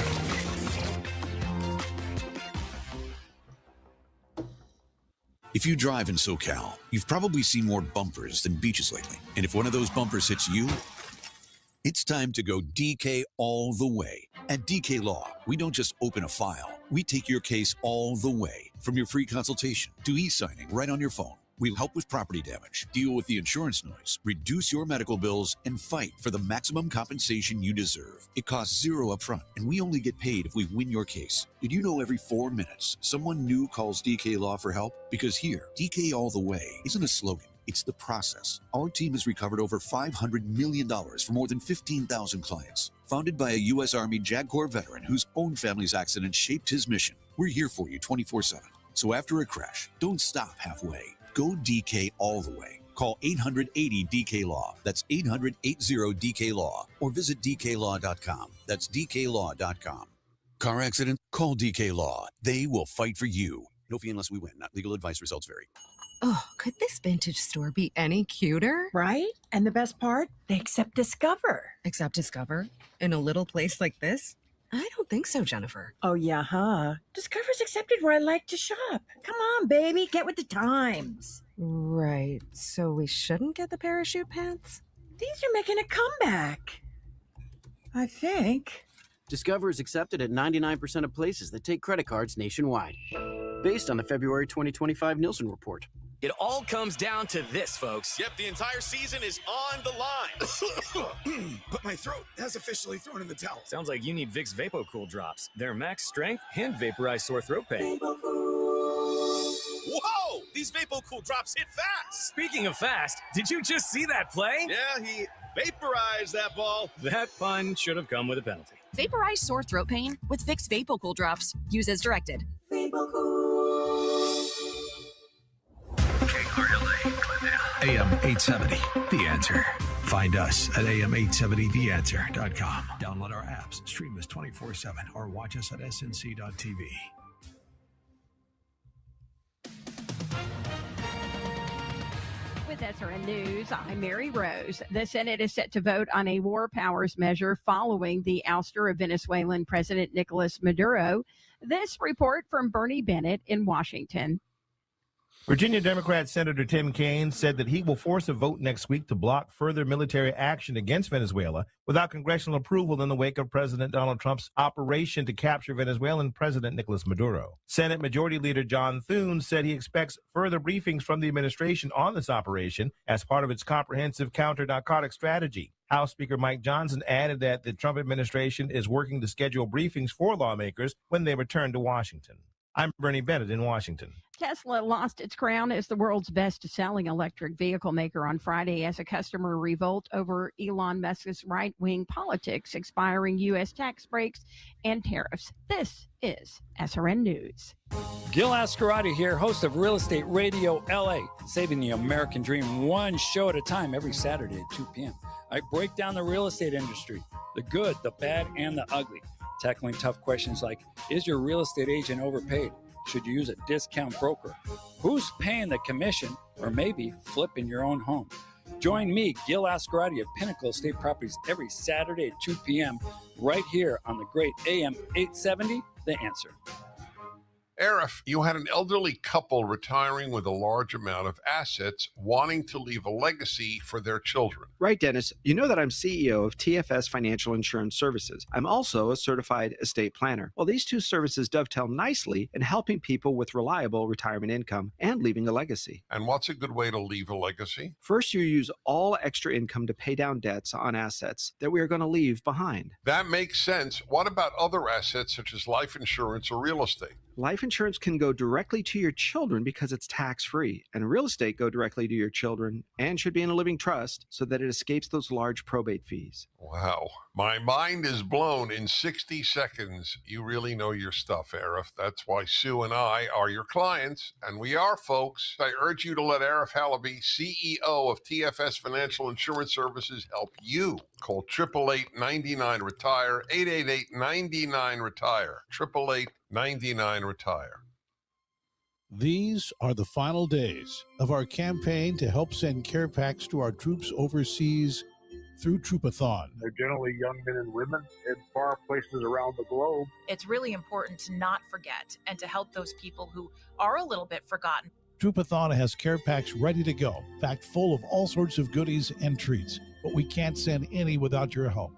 If you drive in SoCal, you've probably seen more bumpers than beaches lately. And if one of those bumpers hits you, It's time to go DK all the way. At DK Law, we don't just open a file. We take your case all the way. From your free consultation to e-signing right on your phone. We'll help with property damage, deal with the insurance noise, reduce your medical bills, and fight for the maximum compensation you deserve. It costs $0 upfront, and we only get paid if we win your case. Did you know every 4 minutes, someone new calls DK Law for help? Because here, DK all the way isn't a slogan. It's the process. Our team has recovered over $500 million for more than 15,000 clients. Founded by a U.S. Army JAG Corps veteran whose own family's accident shaped his mission, we're here for you 24/7. So after a crash, don't stop halfway. Go DK all the way. Call 880-DK-LAW. That's 800-80-DK-LAW. Or visit DKLaw.com. That's DKLaw.com. Car accident? Call DK Law. They will fight for you. No fee unless we win. Not legal advice. Results vary. Oh, could this vintage store be any cuter? Right? And the best part? They accept Discover. Accept Discover? In a little place like this? I don't think so, Jennifer. Oh, yeah, huh? Discover's accepted where I like to shop. Come on, baby, get with the times. Right. So we shouldn't get the parachute pants? These are making a comeback. I think. Discover is accepted at 99% of places that take credit cards nationwide. Based on the February 2025 Nielsen report. It all comes down to this, folks. Yep, the entire season is on the line. But my throat has officially thrown in the towel. Sounds like you need Vicks VapoCool drops. Their max strength and vaporize sore throat pain. Whoa! These VapoCool drops hit fast. Speaking of fast, did you just see that play? Yeah, he vaporized that ball. That fun should have come with a penalty. Vaporize sore throat pain with Vicks VapoCool drops. Use as directed. AM 870, The Answer. Find us at am870theanswer.com. Download our apps, stream us 24/7, or watch us at snc.tv. With SRN News, I'm Mary Rose. The Senate is set to vote on a war powers measure following the ouster of Venezuelan President Nicolas Maduro. This report from Bernie Bennett in Washington. Virginia Democrat Senator Tim Kaine said that he will force a vote next week to block further military action against Venezuela without congressional approval in the wake of President Donald Trump's operation to capture Venezuelan President Nicolas Maduro. Senate Majority Leader John Thune said he expects further briefings from the administration on this operation as part of its comprehensive counter-narcotic strategy. House Speaker Mike Johnson added that the Trump administration is working to schedule briefings for lawmakers when they return to Washington. I'm Bernie Bennett in Washington. Tesla lost its crown as the world's best-selling electric vehicle maker on Friday as a customer revolt over Elon Musk's right-wing politics, expiring U.S. tax breaks and tariffs. This is SRN News. Gil Ascarati here, host of Real Estate Radio LA, saving the American dream one show at a time every Saturday at 2 p.m. I break down the real estate industry, the good, the bad, and the ugly, tackling tough questions like, is your real estate agent overpaid? Should you use a discount broker? Who's paying the commission? Or maybe flipping your own home? Join me, Gil Ascarati of Pinnacle Estate Properties, every Saturday at 2 p.m. right here on the great AM 870, The Answer. Arif, you had an elderly couple retiring with a large amount of assets wanting to leave a legacy for their children. Right, Dennis. You know that I'm CEO of TFS Financial Insurance Services. I'm also a certified estate planner. Well, these two services dovetail nicely in helping people with reliable retirement income and leaving a legacy. And what's a good way to leave a legacy? First, you use all extra income to pay down debts on assets that we are going to leave behind. That makes sense. What about other assets such as life insurance or real estate? Life insurance can go directly to your children because it's tax-free, and real estate go directly to your children and should be in a living trust so that it escapes those large probate fees. Wow. My mind is blown in 60 seconds. You really know your stuff, Arif. That's why Sue and I are your clients, and we are, folks. I urge you to let Arif Halaby, CEO of TFS Financial Insurance Services, help you. Call 888-99-RETIRE, 888-99-RETIRE, 888-99-RETIRE. These are the final days of our campaign to help send care packs to our troops overseas through Troopathon. They're generally young men and women in far places around the globe. It's really important to not forget and to help those people who are a little bit forgotten. Troopathon has care packs ready to go, packed full of all sorts of goodies and treats. but we can't send any without your help.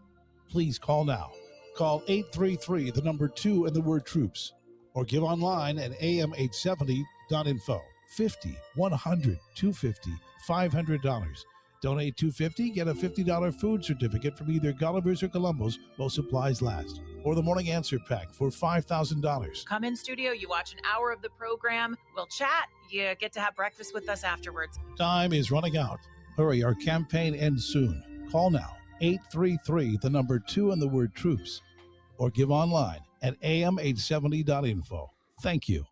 Please call now. Call 833, the number 2 and the word troops, or give online at am870.info. 50, 100, 250, $500. Donate $250, get a $50 food certificate from either Gulliver's or Columbo's while supplies last, or the Morning Answer Pack for $5,000. Come in studio, you watch an hour of the program, we'll chat, you get to have breakfast with us afterwards. Time is running out. Hurry, our campaign ends soon. Call now, 833, the number 2 and the word troops, or give online at am870.info. Thank you.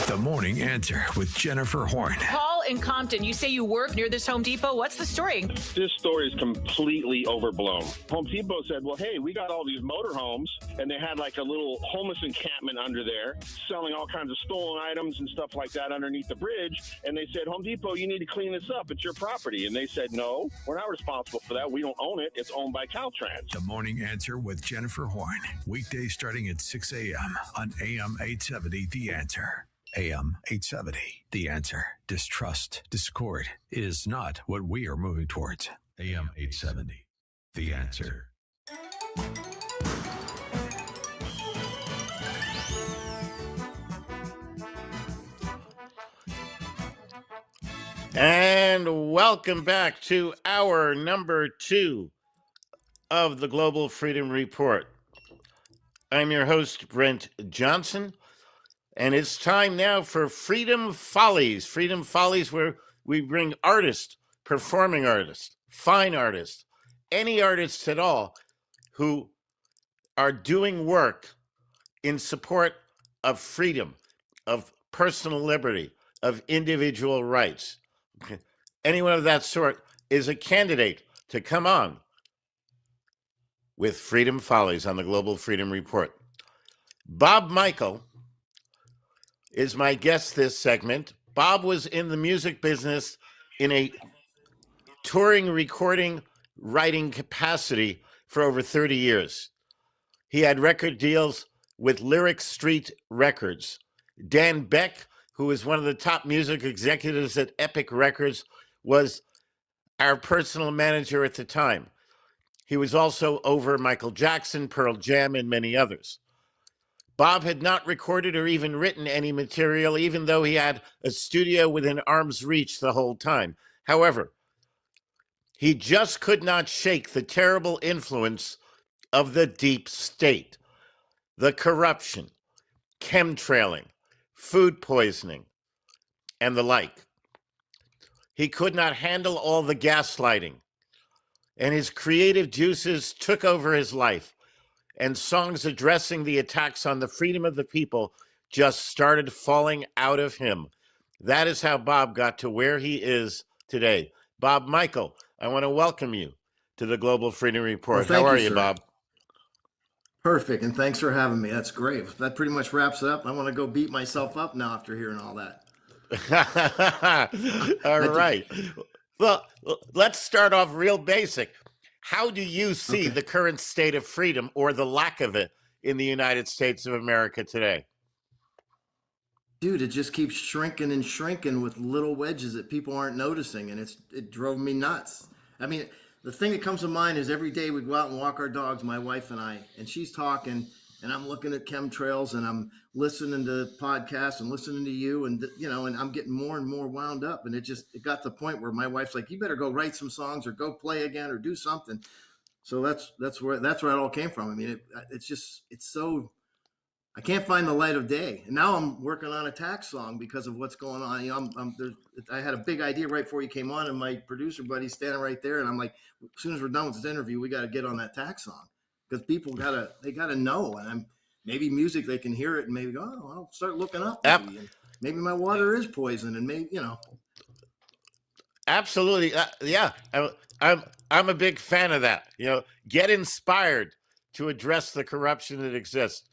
The Morning Answer with Jennifer Horn. Paul in Compton, you say you work near this Home Depot. What's the story? This story is completely overblown. Home Depot said, well, hey, we got all these motorhomes, and they had like a little homeless encampment under there selling all kinds of stolen items and stuff like that underneath the bridge. And they said, Home Depot, you need to clean this up. It's your property. And they said, no, we're not responsible for that. We don't own it. It's owned by Caltrans. The Morning Answer with Jennifer Horn. Weekdays starting at 6 a.m. on AM 870, The Answer. AM 870, The Answer. Distrust, discord is not what we are moving towards. AM 870, The Answer. And welcome back to hour number 2 of the Global Freedom Report. I'm your host, Brent Johnson. And it's time now for Freedom Follies. Freedom Follies, where we bring artists, performing artists, fine artists, any artists at all who are doing work in support of freedom, of personal liberty, of individual rights. Anyone of that sort is a candidate to come on with Freedom Follies on the Global Freedom Report. Bob Michael is my guest this segment. Bob was in the music business in a touring, recording, writing capacity for over 30 years. He had record deals with Lyric Street Records. Dan Beck, who is one of the top music executives at Epic Records, was our personal manager at the time. He was also over Michael Jackson, Pearl Jam, and many others. Bob had not recorded or even written any material, even though he had a studio within arm's reach the whole time. However, he just could not shake the terrible influence of the deep state, the corruption, chemtrailing, food poisoning, and the like. He could not handle all the gaslighting, and his creative juices took over his life. And songs addressing the attacks on the freedom of the people just started falling out of him. That is how Bob got to where he is today. Bob Michael, I want to welcome you to the Global Freedom Report. Well, how are you, you, sir. Bob? Perfect, and thanks for having me. That's great. That pretty much wraps it up. I want to go beat myself up now after hearing all that. All right. Well, let's start off real basic. How do you see the current state of freedom, or the lack of it, in the United States of America today? Dude, it just keeps shrinking and shrinking with little wedges that people aren't noticing, and it drove me nuts. I mean, the thing that comes to mind is every day we go out and walk our dogs, my wife and I, and she's talking, and I'm looking at chemtrails, and I'm listening to podcasts and listening to you, and and I'm getting more and more wound up, and it got to the point where my wife's like, "You better go write some songs or go play again or do something." So that's where it all came from. I mean, it's so I can't find the light of day, and now I'm working on a tax song because of what's going on. I had a big idea right before you came on, and my producer buddy's standing right there, and I'm like, as soon as we're done with this interview, we got to get on that tax song. Because people gotta know, and maybe music, they can hear it and maybe go, oh, I'll start looking up. Maybe my water is poison, and maybe Absolutely, yeah. I'm a big fan of that. Get inspired to address the corruption that exists.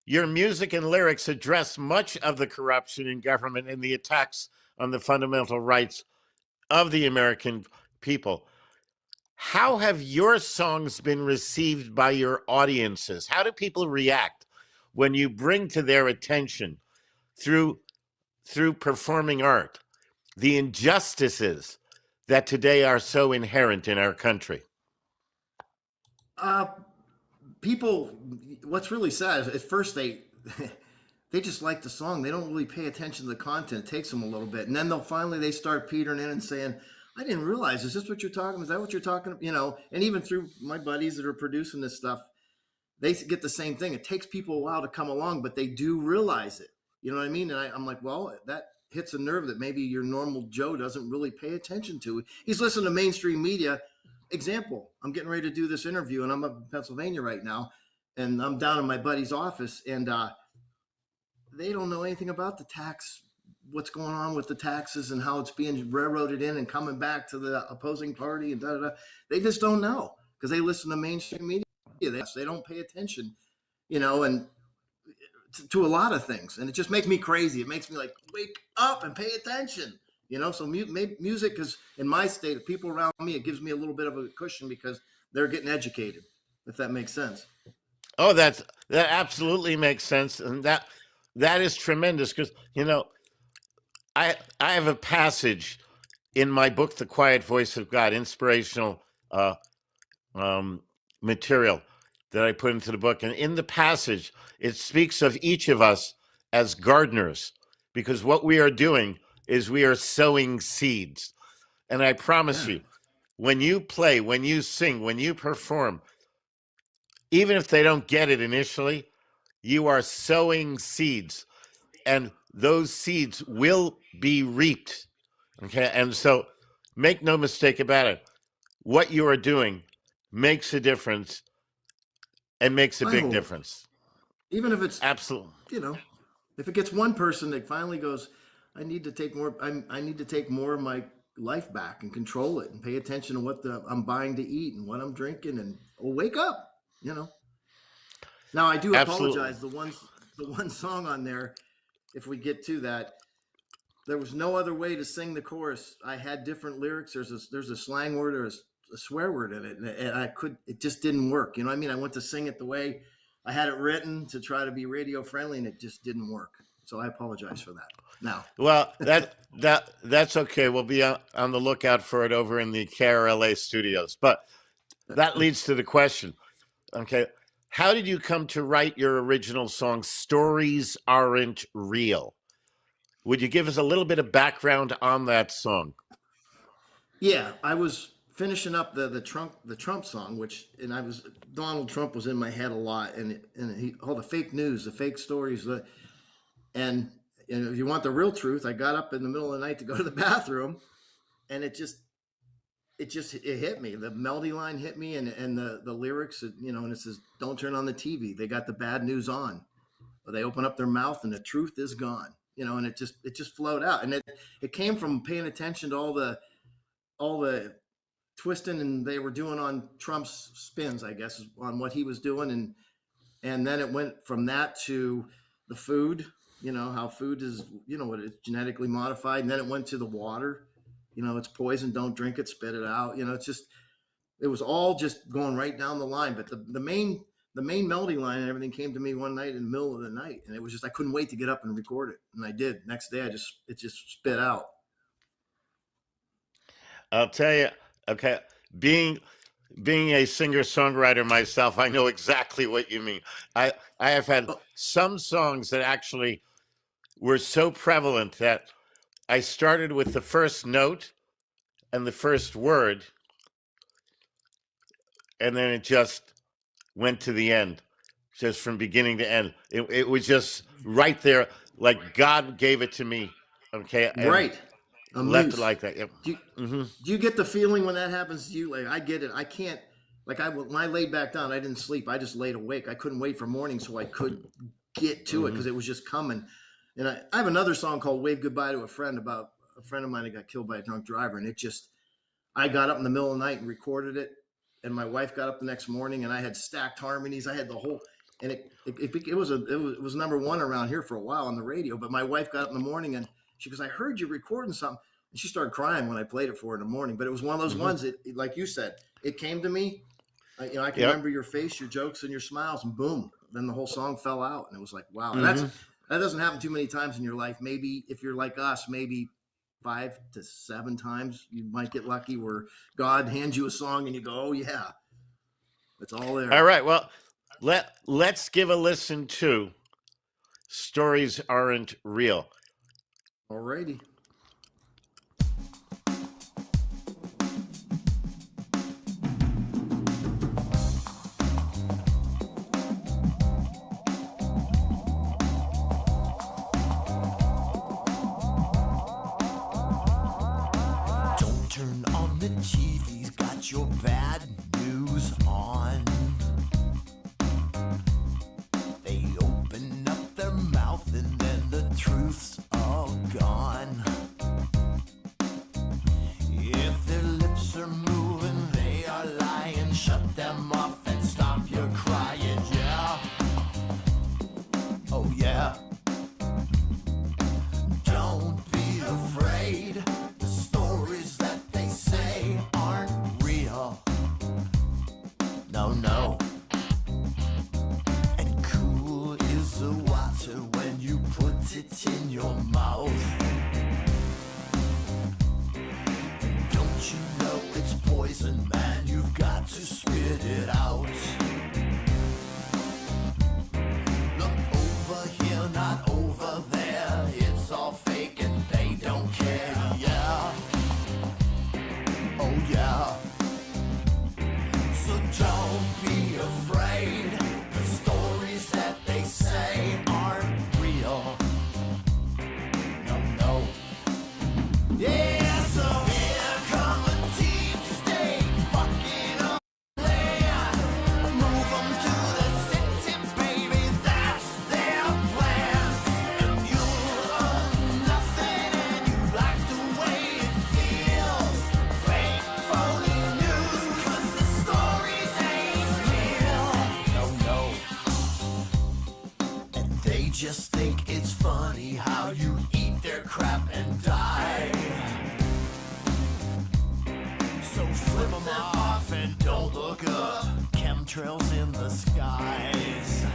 Your music and lyrics address much of the corruption in government and the attacks on the fundamental rights of the American people. How have your songs been received by your audiences? How do people react when you bring to their attention through performing art the injustices that today are so inherent in our country? People, what's really sad is at first they just like the song. They don't really pay attention to the content. It takes them a little bit. And then they start petering in and saying, I didn't realize, is this what you're talking? Is that what you're talking about? You know, and even through my buddies that are producing this stuff, they get the same thing. It takes people a while to come along, but they do realize it. You know what I mean? And I'm like, well, that hits a nerve that maybe your normal Joe doesn't really pay attention to. He's listening to mainstream media. Example, I'm getting ready to do this interview, and I'm up in Pennsylvania right now, and I'm down in my buddy's office, and they don't know anything about the tax, what's going on with the taxes and how it's being railroaded in and coming back to the opposing party and da-da-da. They just don't know because they listen to mainstream media. They don't pay attention, you know, and to a lot of things. And it just makes me crazy. It makes me like, wake up and pay attention, you know? So music is, in my state, people around me, it gives me a little bit of a cushion because they're getting educated, if that makes sense. Oh, that absolutely makes sense. And that is tremendous because, you know, I have a passage in my book, The Quiet Voice of God, inspirational material that I put into the book. And in the passage, it speaks of each of us as gardeners, because what we are doing is we are sowing seeds. And I promise you, when you play, when you sing, when you perform, even if they don't get it initially, you are sowing seeds, and those seeds will be reaped. Okay. And so make no mistake about it. What you are doing makes a difference and makes a big difference. Even if it's absolutely, you know, if it gets one person that finally goes, I need to take more, I need to take more of my life back and control it and pay attention to what I'm buying to eat and what I'm drinking, and wake up, you know. Now I do apologize. The one song on there, if we get to that, there was no other way to sing the chorus. I had different lyrics. There's a slang word or a swear word in it, and it just didn't work. You know what I mean? I went to sing it the way I had it written to try to be radio friendly, and it just didn't work. So I apologize for that. Now, well, that's okay. We'll be on the lookout for it over in the KRLA studios. But that leads to the question. Okay, how did you come to write your original song, Stories Aren't Real? Would you give us a little bit of background on that song? Yeah, I was finishing up the Trump song, Donald Trump was in my head a lot, and all the fake news, the fake stories, and if you want the real truth, I got up in the middle of the night to go to the bathroom, and it hit me. The melody line hit me, and the lyrics, you know, and it says, "Don't turn on the TV. They got the bad news on." But they open up their mouth, and the truth is gone. You know, and it just flowed out, and it came from paying attention to all the twisting and they were doing on Trump's spins, I guess, on what he was doing, and then it went from that to the food. You know, how food is, you know, what it's genetically modified, and then it went to the water. You know, it's poison. Don't drink it. Spit it out. You know, it was all just going right down the line. But the main melody line and everything came to me one night in the middle of the night, and it was just, I couldn't wait to get up and record it, and I did. Next day, it just spit out. I'll tell you. Okay, being a singer-songwriter myself, I know exactly what you mean. I have had some songs that actually were so prevalent that I started with the first note and the first word, and then it just went to the end, just from beginning to end. It was just right there, like God gave it to me. Okay, right. Left it like that. Yep. Do you get the feeling when that happens to you? Like, I get it. I can't. Like, when I laid back down, I didn't sleep. I just laid awake. I couldn't wait for morning so I could get to it because it was just coming. And I have another song called "Wave Goodbye to a Friend" about a friend of mine that got killed by a drunk driver, and I got up in the middle of the night and recorded it, and my wife got up the next morning, and I had stacked harmonies. I had the whole, and it was number one around here for a while on the radio. But my wife got up in the morning and she goes, "I heard you recording something," and she started crying when I played it for her in the morning. But it was one of those ones that, like you said, it came to me. I can remember your face, your jokes, and your smiles, and boom, then the whole song fell out, and it was like, wow. And that doesn't happen too many times in your life. Maybe if you're like us, maybe 5 to 7 times. You might get lucky where God hands you a song and you go, oh yeah, it's all there. All right. Well, let's give a listen to Stories Aren't Real. Alrighty. Don't turn on the TV's got your bad news on. They open up their mouth and then the truth's all gone. If their lips are moving, they are lying. Shut them off and stop your crying, yeah. Oh yeah. Don't be afraid. The stories that they say aren't real. No, no. And cool is the water when you put it in your mouth. And don't you know it's poison, man? You've got to spit it out. Look over here, not over there. It's all fake and they don't care, yeah. Oh yeah. So don't be afraid. The stories that they say aren't real. No, no. Yeah, so here come the deep state fucking up land. Move them to the city, baby, that's their plan. And you'll own nothing and you like the way it feels. Fake, phony news, 'cause the stories ain't real. No, no. And they just think it's funny how you eat their crap and die. So flip them off and don't look up. Chemtrails in the skies.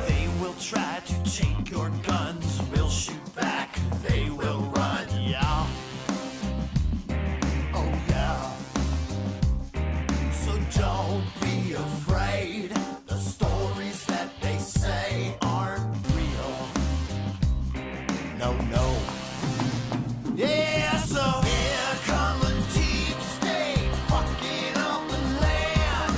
They will try to take your guns. We'll shoot back. They will run. Yeah. Oh yeah. So don't be afraid. The stories that they say aren't real. No, no. Yeah, so here come the deep state fucking up the land.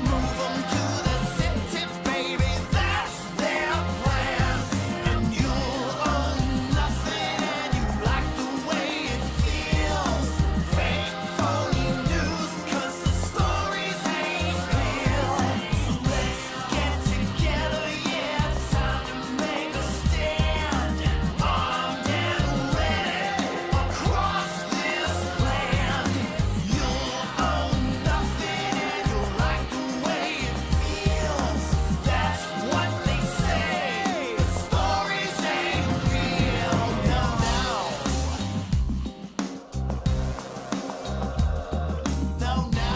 Move them to the city, baby, that's their plan. And you'll own nothing and you like the way it feels. Fake, phony news, 'cause the stories ain't real. So let's get together, yeah, it's time to make a stand. Armed and ready across this land. You'll own nothing and you'll like the way it feels. That's what they say. The stories ain't real. No, no. No, no.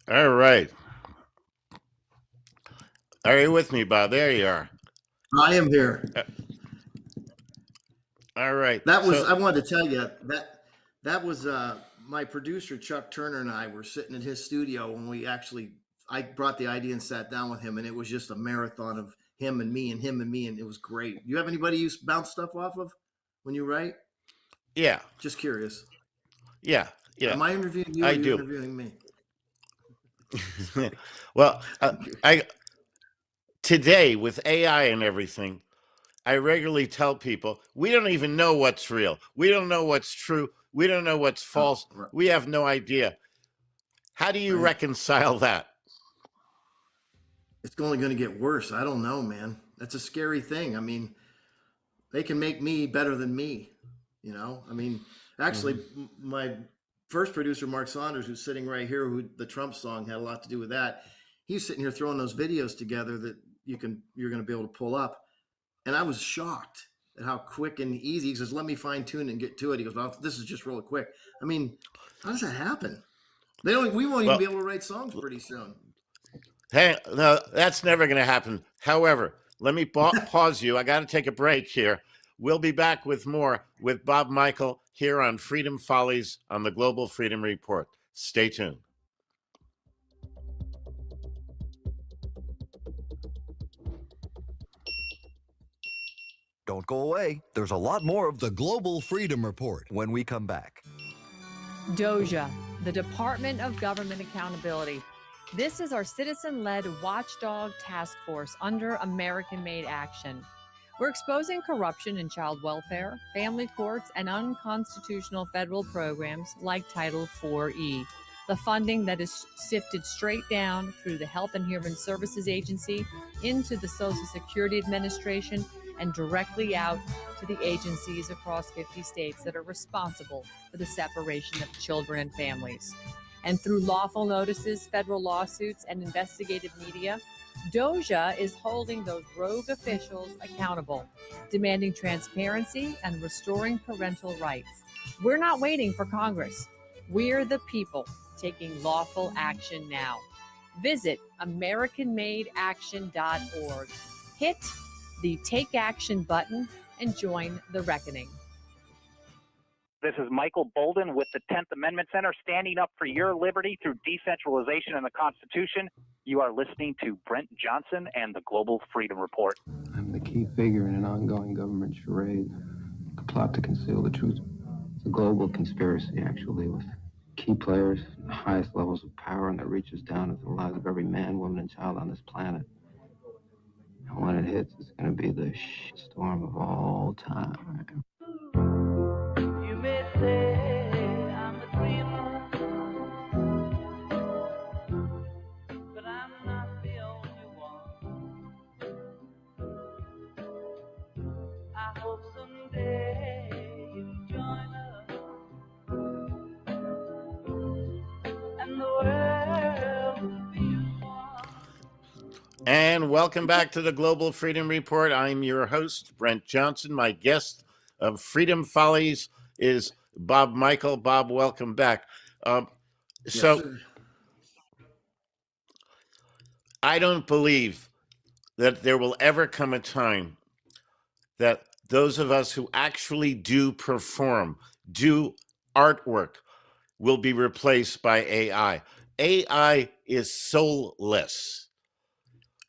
All right. Are you with me, Bob? There you are. I am here. All right. That was, So- I wanted to tell you that was my producer, Chuck Turner, and I were sitting in his studio when I brought the idea and sat down with him, and it was just a marathon of him and me, and it was great. You have anybody you bounce stuff off of when you write? Yeah. Just curious. Yeah. Yeah. Am I interviewing you or I are you do. interviewing me? Well, I today with AI and everything, I regularly tell people we don't even know what's real. We don't know what's true. We don't know what's false. We have no idea. How do you reconcile that? It's only going to get worse. I don't know, man. That's a scary thing. I mean, they can make me better than me. You know, I mean, actually, my first producer, Mark Saunders, who's sitting right here, who the Trump song had a lot to do with that. He's sitting here throwing those videos together that, you're going to be able to pull up. And I was shocked at how quick and easy. He says, let me fine tune and get to it. He goes, well, this is just really quick. I mean, how does that happen? We won't even be able to write songs pretty soon. Hey, no, that's never going to happen. However, let me pause you. I got to take a break here. We'll be back with more with Bob Michael here on Freedom Follies on the Global Freedom Report. Stay tuned. Don't go away. There's a lot more of the Global Freedom Report when we come back. DOJA, the Department of Government Accountability. This is our citizen-led watchdog task force under American-made action. We're exposing corruption in child welfare, family courts, and unconstitutional federal programs like Title IV-E. The funding that is sifted straight down through the Health and Human Services Agency into the Social Security Administration and directly out to the agencies across 50 states that are responsible for the separation of children and families. And through lawful notices, federal lawsuits, and investigative media, DOJA is holding those rogue officials accountable, demanding transparency and restoring parental rights. We're not waiting for Congress. We're the people taking lawful action now. Visit AmericanMadeAction.org. Hit the Take Action button and join the reckoning. This is Michael Bolden with the 10th Amendment Center, standing up for your liberty through decentralization and the Constitution. You are listening to Brent Johnson and the Global Freedom Report. I'm the key figure in an ongoing government charade, a plot to conceal the truth. It's a global conspiracy, actually, with key players at the highest levels of power, and that reaches down into the lives of every man, woman, and child on this planet. And when it hits, it's going to be the storm of all time. You may say I'm a dreamer, but I'm not the only one. I hope someday you'll join us, and the world will be one. And welcome back to the Global Freedom Report. I'm your host, Brent Johnson. My guest of Freedom Follies is Bob Michael. Bob, welcome back. So I don't believe that there will ever come a time that those of us who actually do perform, do artwork, will be replaced by AI. AI is soulless.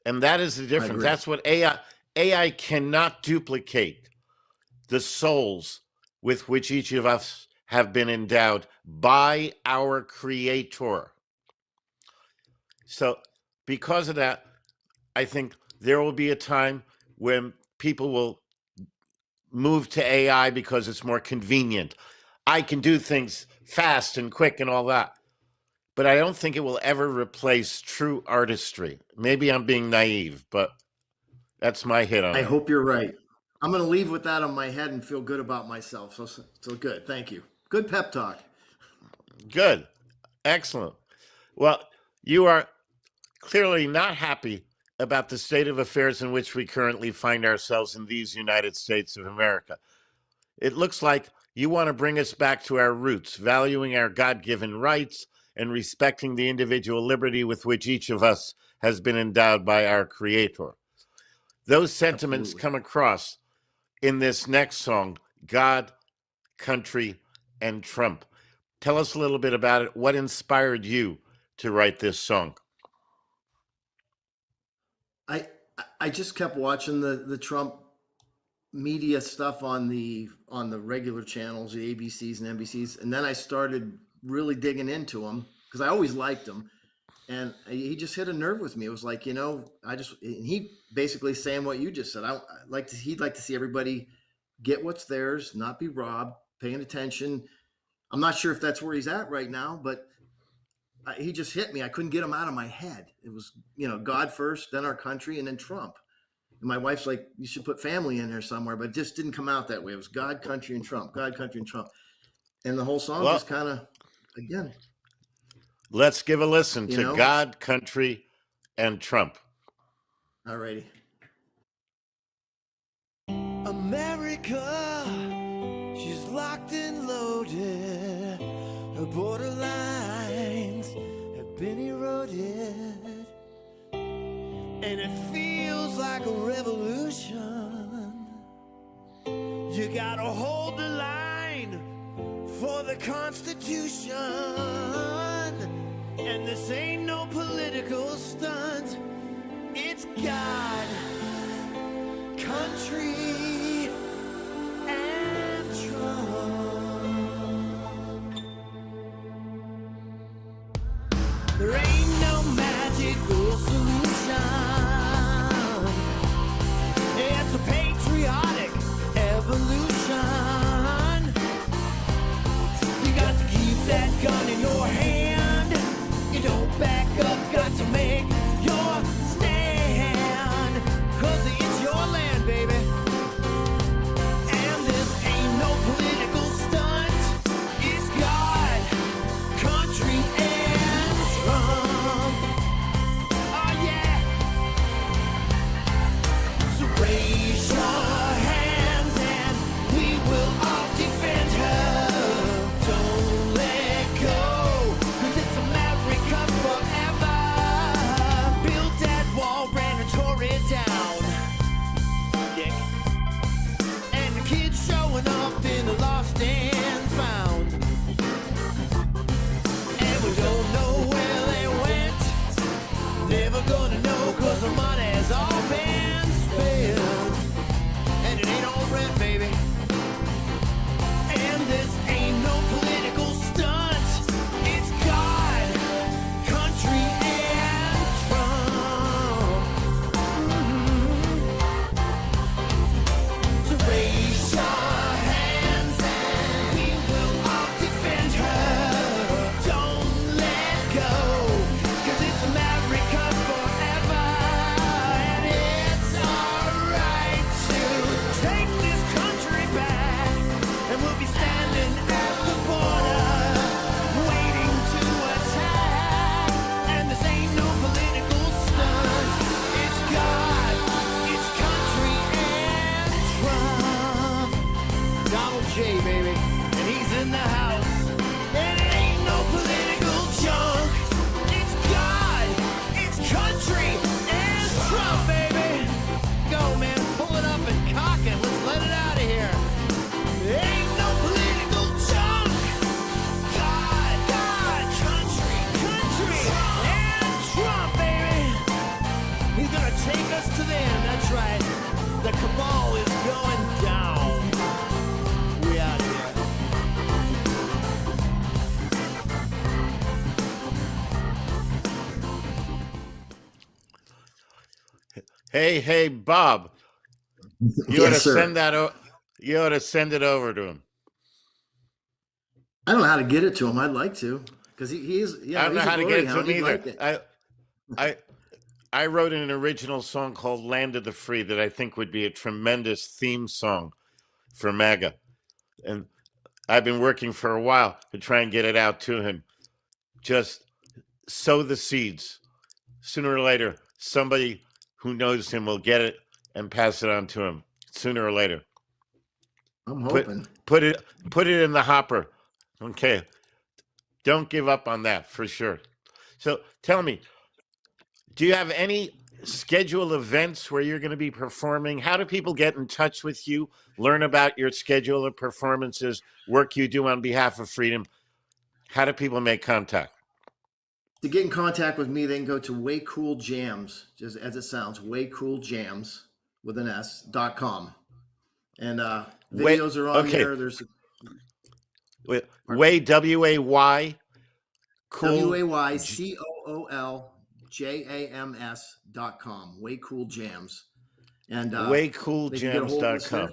And that is the difference. That's what AI cannot duplicate the souls with which each of us have been endowed by our Creator. So because of that, I think there will be a time when people will move to AI because it's more convenient. I can do things fast and quick and all that. But I don't think it will ever replace true artistry. Maybe I'm being naive, but that's my hit on it. I hope you're right. I'm going to leave with that on my head and feel good about myself. So good. Thank you. Good pep talk. Good. Excellent. Well, you are clearly not happy about the state of affairs in which we currently find ourselves in these United States of America. It looks like you want to bring us back to our roots, valuing our God-given rights and respecting the individual liberty with which each of us has been endowed by our Creator. Those sentiments come across in this next song, God, Country, and Trump. Tell us a little bit about it. What inspired you to write this song? I just kept watching the Trump media stuff on the regular channels, the ABCs and NBCs, and then I started really digging into him because I always liked him, and he just hit a nerve with me. It was like, he basically saying what you just said. He'd like to see everybody get what's theirs, not be robbed, paying attention. I'm not sure if that's where he's at right now, but he just hit me. I couldn't get him out of my head. It was, God first, then our country, and then Trump. And my wife's like, you should put family in there somewhere, but it just didn't come out that way. It was God, country, and Trump. God, country, and Trump. And the whole song just kind of, again. Let's give a listen to God, Country, and Trump. Alrighty. America, she's locked and loaded. Her borderlines have been eroded. And it feels like a revolution. You gotta hold the line for the Constitution. And this ain't no political stunt. It's God, country, and Trump. There ain't no magical solution. It's a patriotic evolution. You got to keep that gun in your hand. You don't back up, got to make your stand. 'Cause it's your land, baby. And this ain't no political stunt. It's God, country, and Trump. Oh yeah. So raise your hands and we will all defend her. Don't let go, 'cause it's America forever. Built that wall, Brandon tore it down. Dick. And the kids showing up in the lost and found. And we don't know where they went. Never gonna know, 'cause the money's all been spent. And it ain't all rent, baby. And this ain't no political stunt. It's God, country, and Trump. So raise your hands and we will all defend her. Don't let go, 'cause it's America forever. And it's alright to take this country back. And we'll be standing at the border, waiting to attack. And this ain't no political stunt. It's God, it's country, and Trump. Donald J, baby, and he's in the house. And it ain't no political junk. It's God, it's country, and Trump, baby. Go, man, pull it up and cock it. Let's let it out of here. Ain't no political junk. God, country, and Trump, baby. He's gonna take us to the end. That's right. The cabal is going down. We out of here. Hey, Bob. You ought to Yes, sir. send that. You ought to send it over to him. I don't know how to get it to him. I'd like to, because he is. Yeah, I don't know he's a how to glory get it to hound. him He'd like either. it. I wrote an original song called "Land of the Free" that I think would be a tremendous theme song for MAGA, and I've been working for a while to try and get it out to him. Just sow the seeds. Sooner or later, somebody who knows him will get it and pass it on to him. Sooner or later. I'm hoping. Put it in the hopper. Okay. Don't give up on that for sure. So tell me, do you have any scheduled events where you're going to be performing? How do people get in touch with you, learn about your schedule of performances, work you do on behalf of freedom? How do people make contact? To get in contact with me, they can go to Way Cool Jams, just as it sounds, waycooljams with an S.com. And videos are on there. There's Way WAY cool WAYCOOLJAMS.com. Way Cool Jams. And waycooljams.com.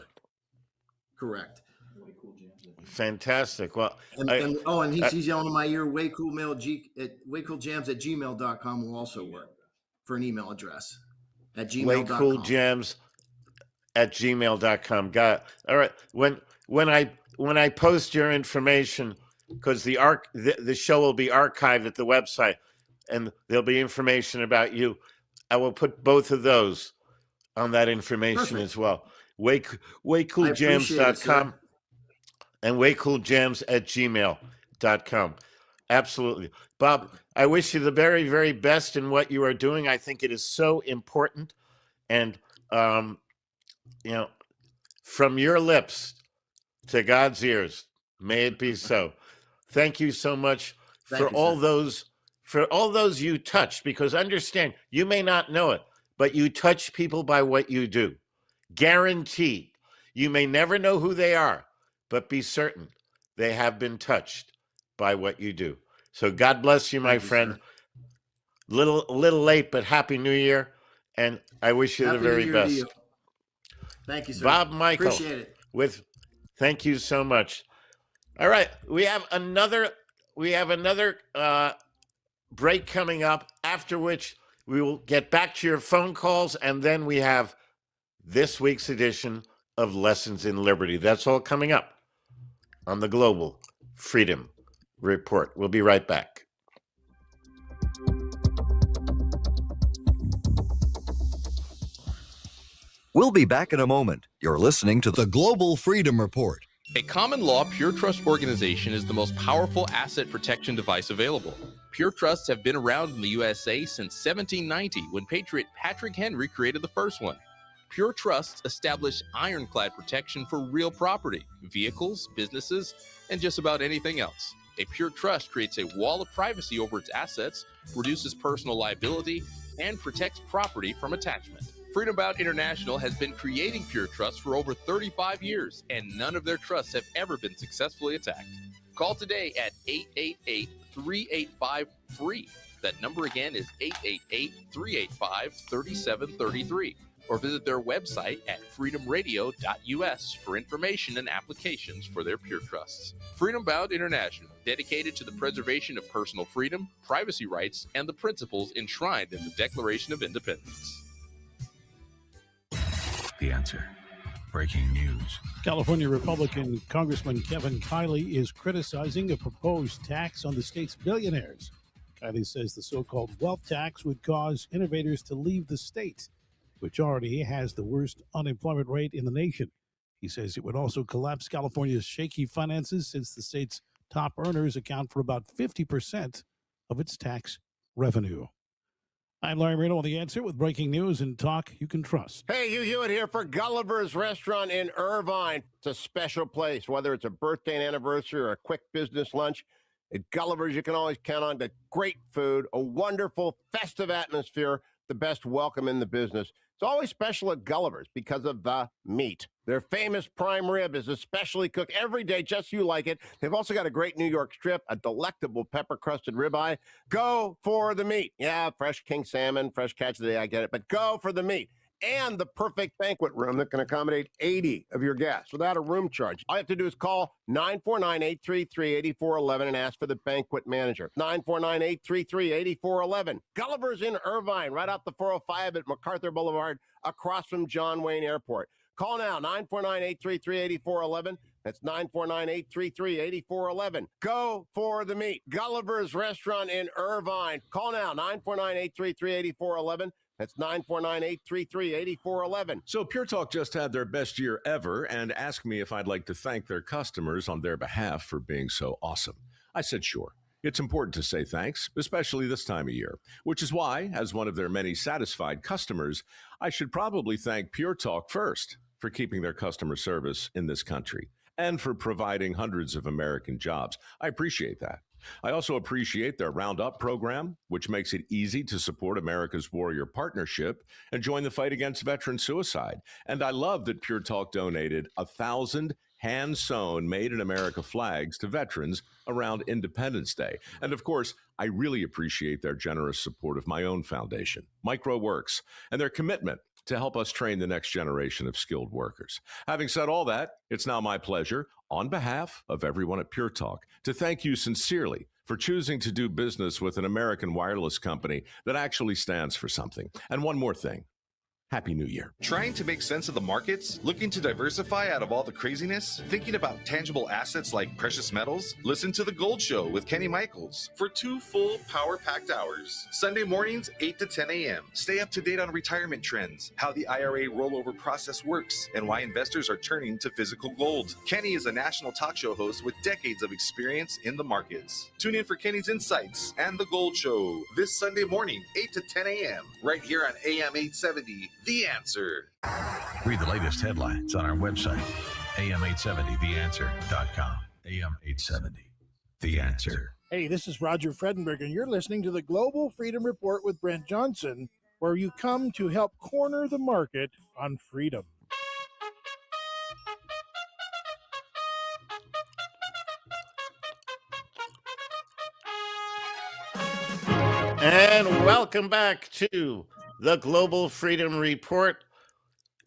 Correct. Fantastic. Well, and he's yelling in my ear. Waycooljams@gmail.com will also work for an email address at gmail.com. Waycooljams@gmail.com. Got it. All right. When I post your information, because the show will be archived at the website, and there'll be information about you. I will put both of those on that information Perfect. as well. I appreciate it, waycooljams.com sir. and waycooljams@gmail.com. Absolutely. Bob, I wish you the very, very best in what you are doing. I think it is so important. And, from your lips to God's ears, may it be so. Thank you so much Thank for you, all sir. those you touched, because understand, you may not know it, but you touch people by what you do. Guaranteed. You may never know who they are, but be certain they have been touched by what you do. So God bless you, my Thank you, friend. sir. Little late, but Happy New Year, and I wish you Happy the New very Year to best. you. Thank you, sir. Bob Michael, Appreciate it. thank you so much. All right, we have another break coming up, after which we will get back to your phone calls, and then we have this week's edition of Lessons in Liberty. That's all coming up on the Global Freedom Report. We'll be right back. We'll be back in a moment. You're listening to the Global Freedom Report. A common law Pure Trust organization is the most powerful asset protection device available. Pure Trusts have been around in the USA since 1790, when Patriot Patrick Henry created the first one. Pure Trusts establish ironclad protection for real property, vehicles, businesses, and just about anything else. A Pure Trust creates a wall of privacy over its assets, reduces personal liability, and protects property from attachment. Freedom Bound International has been creating Pure Trusts for over 35 years, and none of their trusts have ever been successfully attacked. Call today at 888-385-FREE. That number again is 888-385-3733. Or visit their website at freedomradio.us for information and applications for their Pure Trusts. Freedom Bound International, dedicated to the preservation of personal freedom, privacy rights, and the principles enshrined in the Declaration of Independence. The Answer. Breaking news. California Republican Congressman Kevin Kiley is criticizing a proposed tax on the state's billionaires. Kiley says the so-called wealth tax would cause innovators to leave the state, which already has the worst unemployment rate in the nation. He says it would also collapse California's shaky finances, since the state's top earners account for about 50% of its tax revenue. I'm Larry Marino on The Answer with breaking news and talk you can trust. Hey, Hugh Hewitt here for Gulliver's Restaurant in Irvine. It's a special place, whether it's a birthday and anniversary or a quick business lunch. At Gulliver's, you can always count on the great food, a wonderful, festive atmosphere, the best welcome in the business. It's always special at Gulliver's because of the meat. Their famous prime rib is especially cooked every day, just you like it. They've also got a great New York strip, a delectable pepper-crusted ribeye. Go for the meat. Yeah, fresh king salmon, fresh catch of the day, I get it. But go for the meat. And the perfect banquet room that can accommodate 80 of your guests without a room charge. All you have to do is call 949-833-8411 and ask for the banquet manager. 949-833-8411. Gulliver's in Irvine, right off the 405 at MacArthur Boulevard, across from John Wayne Airport. Call now, 949-833-8411. That's 949-833-8411. Go for the meat. Gulliver's Restaurant in Irvine. Call now, 949-833-8411. That's 949-833-8411. So Pure Talk just had their best year ever and asked me if I'd like to thank their customers on their behalf for being so awesome. I said sure. It's important to say thanks, especially this time of year, which is why, as one of their many satisfied customers, I should probably thank Pure Talk first for keeping their customer service in this country and for providing hundreds of American jobs. I appreciate that. I also appreciate their Roundup program, which makes it easy to support America's Warrior Partnership and join the fight against veteran suicide. And I love that Pure Talk donated 1,000 hand-sewn Made in America flags to veterans around Independence Day. And of course, I really appreciate their generous support of my own foundation, MicroWorks, and their commitment to help us train the next generation of skilled workers. Having said all that, it's now my pleasure, on behalf of everyone at Pure Talk, to thank you sincerely for choosing to do business with an American wireless company that actually stands for something. And one more thing. Happy New Year. Trying to make sense of the markets? Looking to diversify out of all the craziness? Thinking about tangible assets like precious metals? Listen to The Gold Show with Kenny Michaels for 2 full power-packed hours. Sunday mornings, 8 to 10 a.m. Stay up to date on retirement trends, how the IRA rollover process works, and why investors are turning to physical gold. Kenny is a national talk show host with decades of experience in the markets. Tune in for Kenny's Insights and The Gold Show this Sunday morning, 8 to 10 a.m. right here on AM 870. The Answer. Read the latest headlines on our website, am870theanswer.com. AM 870, The Answer. Hey, this is Roger Fredenberg, and you're listening to the Global Freedom Report with Brent Johnson, where you come to help corner the market on freedom. And welcome back to the Global Freedom Report.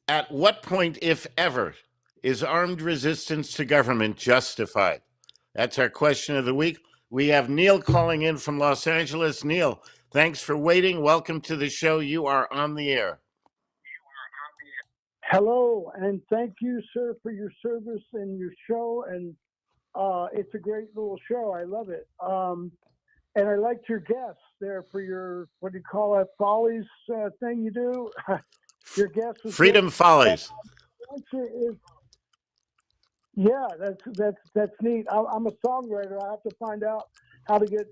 At what point, if ever, is armed resistance to government justified? That's our question of the week. We have Neil calling in from Los Angeles. Neil, thanks for waiting. Welcome to the show. You are on the air. Hello, and thank you, sir, for your service and your show. And it's a great little show. I love it. And I liked your guests there for your, what do you call it, Follies thing you do? Your guest was Freedom Follies. Yeah, that's neat. I'm a songwriter. I have to find out how to get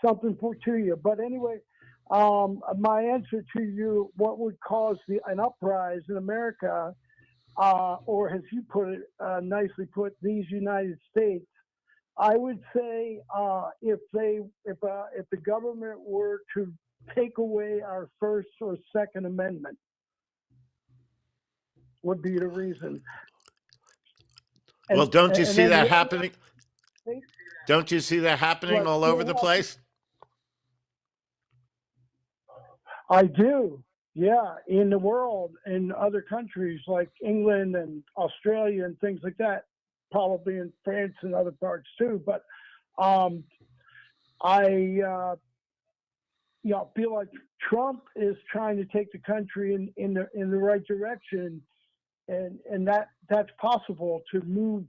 something to you. But anyway, my answer to you, what would cause an uprise in America, or as you put it, nicely put, these United States, I would say if the government were to take away our First or Second Amendment, would be the reason. Well, don't you see that happening? Don't you see that happening all over the place? I do. Yeah, in the world, in other countries like England and Australia and things like that. Probably in France and other parts too, but I feel like Trump is trying to take the country in the right direction, and that's possible to move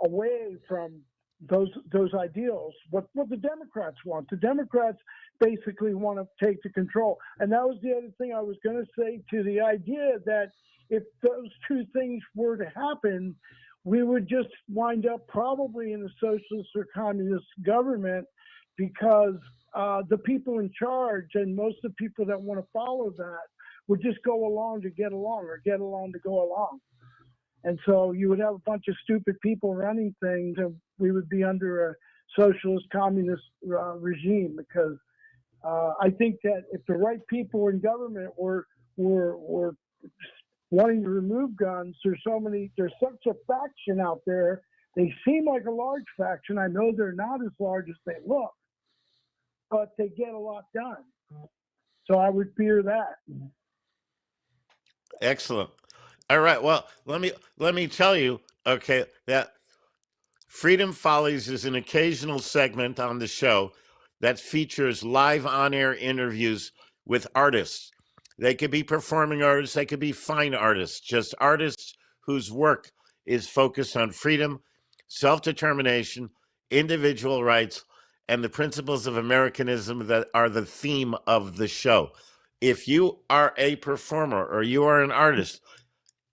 away from those ideals. What the Democrats want. The Democrats basically want to take the control, and that was the other thing I was going to say, to the idea that if those two things were to happen, we would just wind up probably in a socialist or communist government, because the people in charge and most of the people that want to follow that would just go along to get along, or get along to go along. And so you would have a bunch of stupid people running things, and we would be under a socialist communist regime, because I think that if the right people in government were wanting to remove guns, there's such a faction out there. They seem like a large faction. I know they're not as large as they look, but they get a lot done. So I would fear that. Excellent. All right. Well, let me tell you, okay, that Freedom Follies is an occasional segment on the show that features live on-air interviews with artists. They could be performing artists, they could be fine artists, just artists whose work is focused on freedom, self-determination, individual rights, and the principles of Americanism that are the theme of the show. If you are a performer or you are an artist,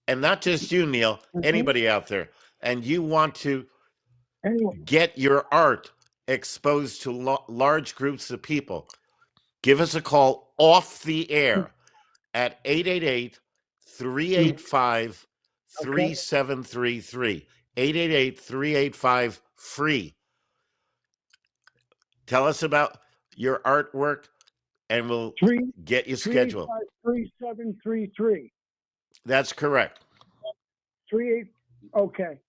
and not just you, Neil, anybody out there, and you want to get your art exposed to large groups of people, give us a call off the air at 888-385-3733. 888-385-FREE. Tell us about your artwork, and we'll get you scheduled. 3733. That's correct. 38. Okay.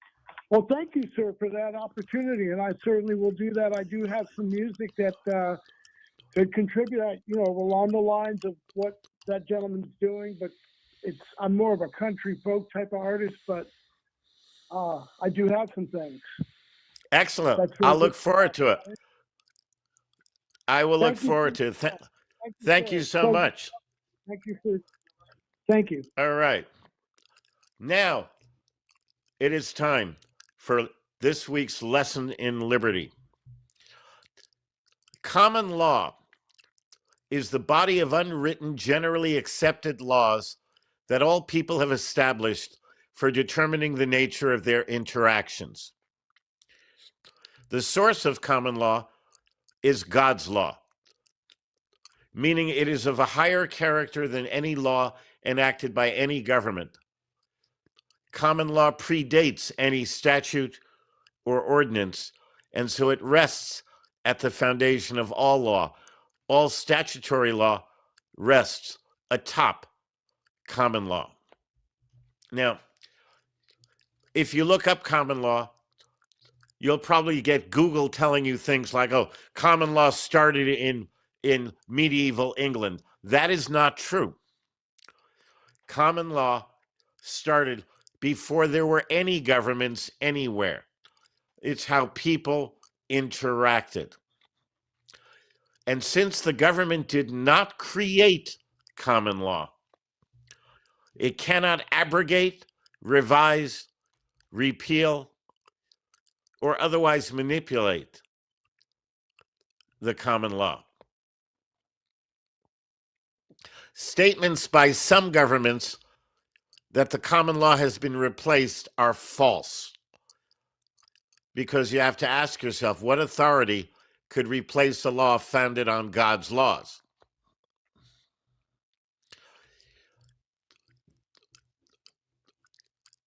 Well, thank you, sir, for that opportunity, and I certainly will do that. I do have some music that could contribute, along the lines of what that gentleman's doing, but I'm more of a country folk type of artist, but I do have some things. Excellent. Really I'll look forward to it. I will look forward to it. Thank you so much. Thank you. All right. Now, it is time for this week's lesson in liberty. Common law is the body of unwritten, generally accepted laws that all people have established for determining the nature of their interactions. The source of common law is God's law, meaning it is of a higher character than any law enacted by any government. Common law predates any statute or ordinance, and so it rests at the foundation of all law. All statutory law rests atop common law. Now, if you look up common law, you'll probably get Google telling you things like, oh, common law started in medieval England. That is not true. Common law started before there were any governments anywhere. It's how people interacted. And since the government did not create common law, it cannot abrogate, revise, repeal, or otherwise manipulate the common law. Statements by some governments that the common law has been replaced are false, because you have to ask yourself, what authority could replace a law founded on God's laws?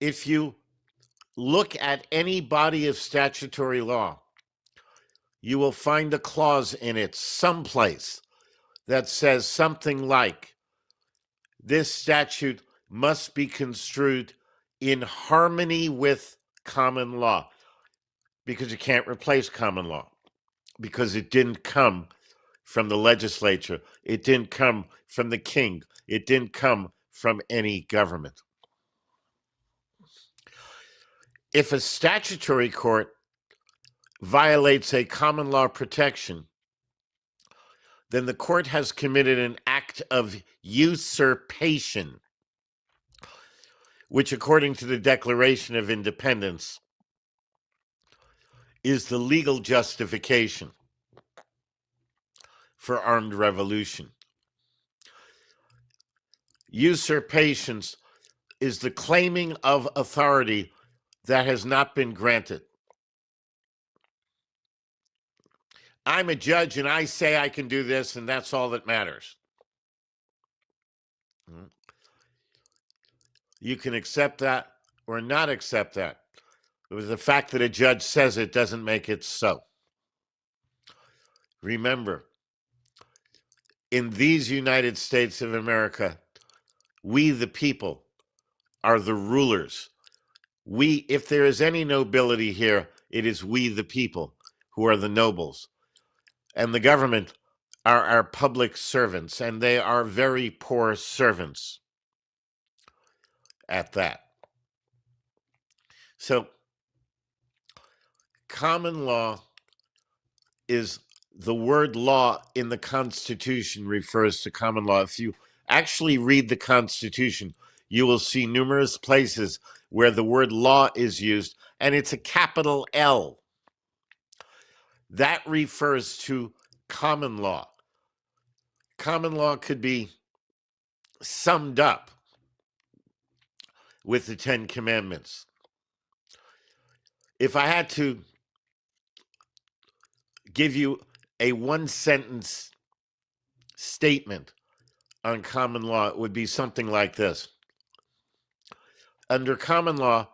If you look at any body of statutory law, you will find a clause in it someplace that says something like, this statute must be construed in harmony with common law, because you can't replace common law, because it didn't come from the legislature, it didn't come from the king, it didn't come from any government. If a statutory court violates a common law protection, then the court has committed an act of usurpation, which, according to the Declaration of Independence, is the legal justification for armed revolution. Usurpations is the claiming of authority that has not been granted. I'm a judge and I say I can do this, and that's all that matters. You can accept that or not accept that. But the fact that a judge says it doesn't make it so. Remember, in these United States of America, we the people are the rulers. We, if there is any nobility here, it is we the people who are the nobles. And the government are our public servants, and they are very poor servants at that. So, common law is the word law in the Constitution refers to common law. If you actually read the Constitution, you will see numerous places where the word law is used, and it's a capital L. That refers to common law. Common law could be summed up with the Ten Commandments. If I had to give you a one-sentence statement on common law, it would be something like this. Under common law,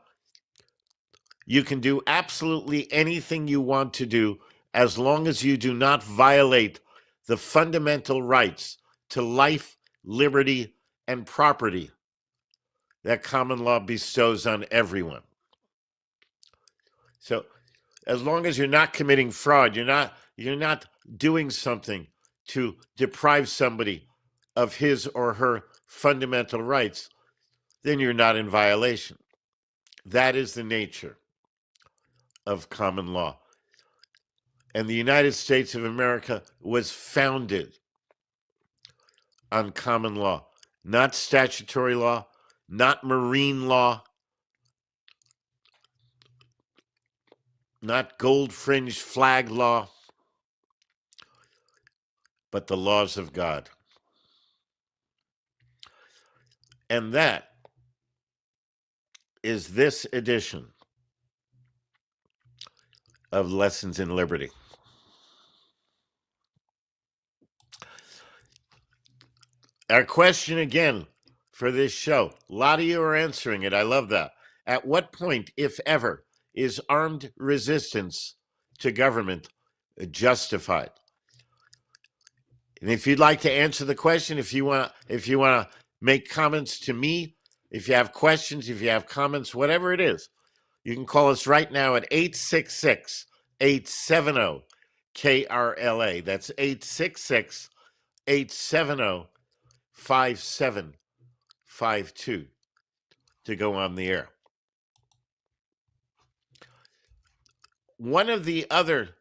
you can do absolutely anything you want to do as long as you do not violate the fundamental rights to life, liberty, and property that common law bestows on everyone. So, as long as you're not committing fraud, you're not doing something to deprive somebody of his or her fundamental rights, then you're not in violation. That is the nature of common law. And the United States of America was founded on common law. not statutory law, not marine law, not gold-fringed flag law, but the laws of God. And that is this edition of Lessons in Liberty. Our question again for this show, a lot of you are answering it. I love that. At what point, if ever, is armed resistance to government justified? And if you'd like to answer the question, if you want to make comments to me, if you have questions, if you have comments, whatever it is, you can call us right now at 866-870-KRLA. That's 866-870-5752 to go on the air. One of the other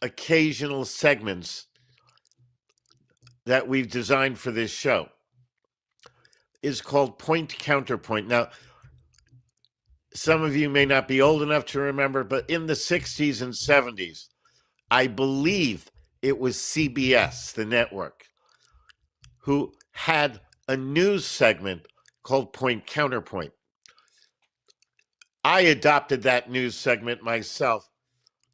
occasional segments that we've designed for this show is called Point Counterpoint. Now, some of you may not be old enough to remember, but in the 60s and 70s, I believe it was CBS, the network, who had a news segment called Point Counterpoint. I adopted that news segment myself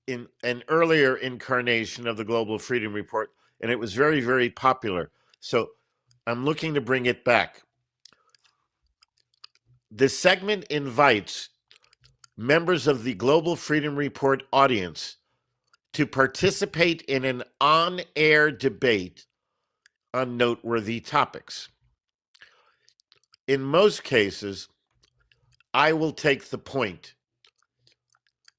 in an earlier incarnation of the Global Freedom Report, and it was very, very popular. So I'm looking to bring it back. The segment invites members of the Global Freedom Report audience to participate in an on-air debate on noteworthy topics. In most cases, I will take the point,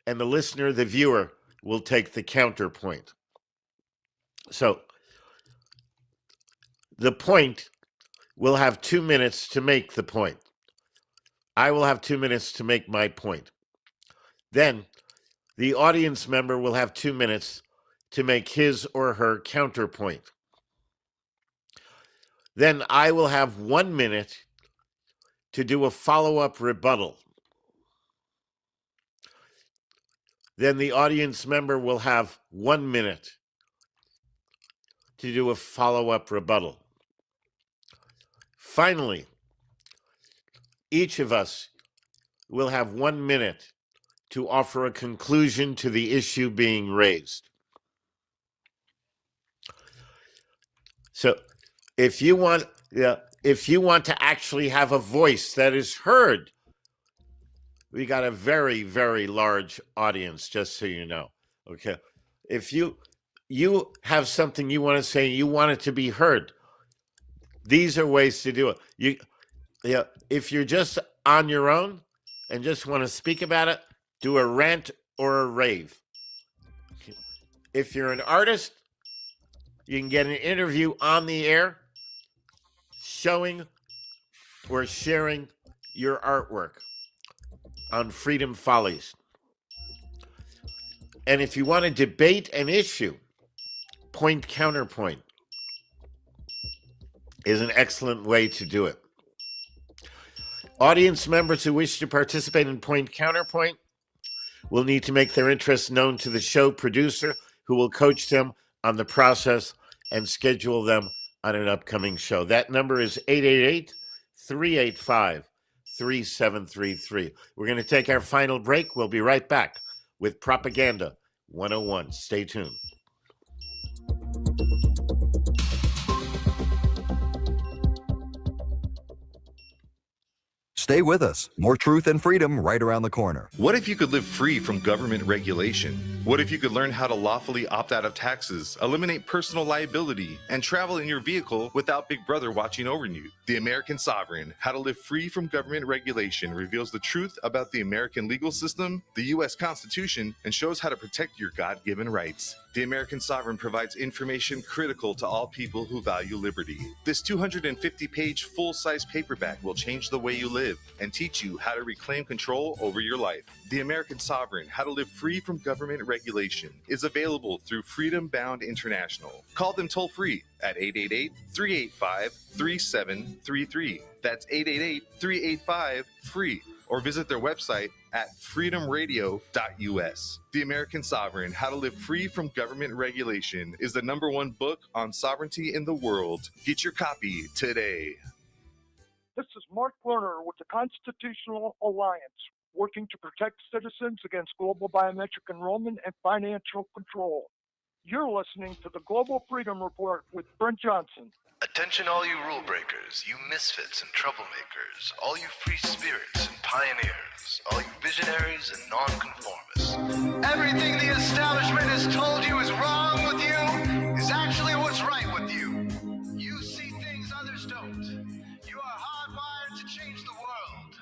and the listener, the viewer, will take the counterpoint. So the point will have 2 minutes to make the point. I will have 2 minutes to make my point. Then the audience member will have 2 minutes to make his or her counterpoint. Then I will have 1 minute to do a follow-up rebuttal. Then the audience member will have 1 minute to do a follow-up rebuttal. Finally, each of us will have 1 minute to offer a conclusion to the issue being raised. So if you want to actually have a voice that is heard, we got a very, very large audience, just so you know. Okay. If you have something you want to say, you want it to be heard, these are ways to do it. If you're just on your own and just want to speak about it, do a rant or a rave. If you're an artist, you can get an interview on the air showing or sharing your artwork on Freedom Follies. And if you want to debate an issue, Point Counterpoint is an excellent way to do it. Audience members who wish to participate in Point Counterpoint will need to make their interests known to the show producer, who will coach them on the process and schedule them on an upcoming show. That number is 888-385-3733. We're going to take our final break. We'll be right back with Propaganda 101. Stay tuned. Stay with us. More truth and freedom right around the corner. What if you could live free from government regulation? What if you could learn how to lawfully opt out of taxes, eliminate personal liability, and travel in your vehicle without Big Brother watching over you? The American Sovereign, How to Live Free from Government Regulation, reveals the truth about the American legal system, the U.S. Constitution, and shows how to protect your God-given rights. The American Sovereign provides information critical to all people who value liberty. This 250-page full-size paperback will change the way you live and teach you how to reclaim control over your life. The American Sovereign, How to Live Free from Government Regulation, is available through Freedom Bound International. Call them toll-free at 888-385-3733. That's 888-385-FREE. Or visit their website at freedomradio.us. The American Sovereign, How to Live Free from Government Regulation is the #1 book on sovereignty in the world. Get your copy today. This is Mark Lerner with the Constitutional Alliance, working to protect citizens against global biometric enrollment and financial control. You're listening to the Global Freedom Report with Brent Johnson. Attention all you rule breakers, you misfits and troublemakers, all you free spirits and pioneers, all you visionaries and nonconformists. Everything the establishment has told you is wrong with you is actually what's right with you. You see things others don't. You are hardwired to change the world.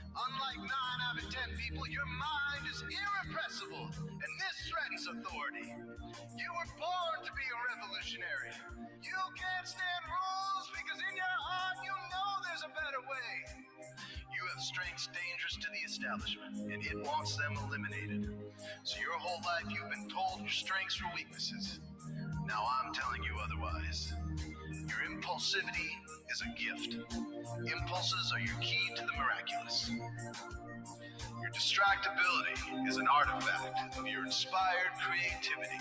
Unlike 9 out of 10 people, your mind is irrepressible, and this threatens authority. You were born to be a revolutionary. You can't stand rules because in your heart you know there's a better way. You have strengths dangerous to the establishment, and it wants them eliminated. So your whole life you've been told your strengths are weaknesses. Now I'm telling you otherwise. Your impulsivity is a gift. Impulses are your key to the miraculous. Your distractibility is an artifact of your inspired creativity.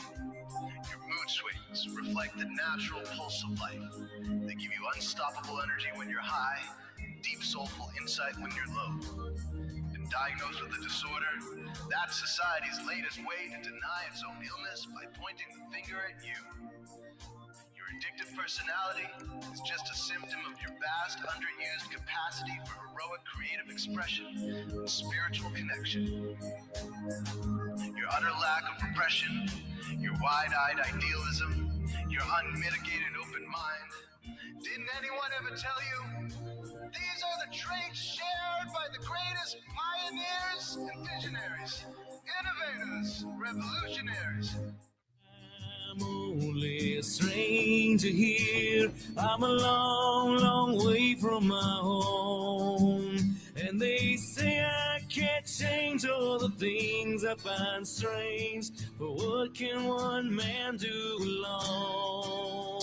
Your mood swings reflect the natural pulse of life. They give you unstoppable energy when you're high, deep soulful insight when you're low. Been diagnosed with a disorder? That's society's latest way to deny its own illness by pointing the finger at you. Your addictive personality is just a symptom of your vast, underused capacity for heroic creative expression and spiritual connection. Your utter lack of repression, your wide-eyed idealism, your unmitigated open mind. Didn't anyone ever tell you? These are the traits shared by the greatest pioneers and visionaries, innovators, revolutionaries. I'm only a stranger here. I'm a long, long way from my home. And they say I can't change all the things I find strange. But what can one man do alone?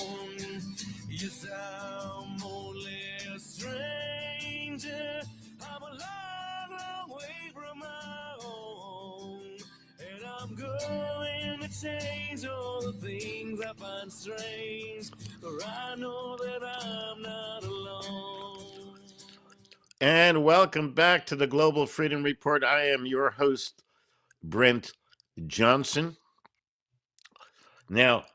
Yes, I'm only a stranger. I'm a long, long way from my home. And I'm going to change all the things I find strange. For I know that I'm not alone. And welcome back to the Global Freedom Report. I am your host, Brent Johnson. Now,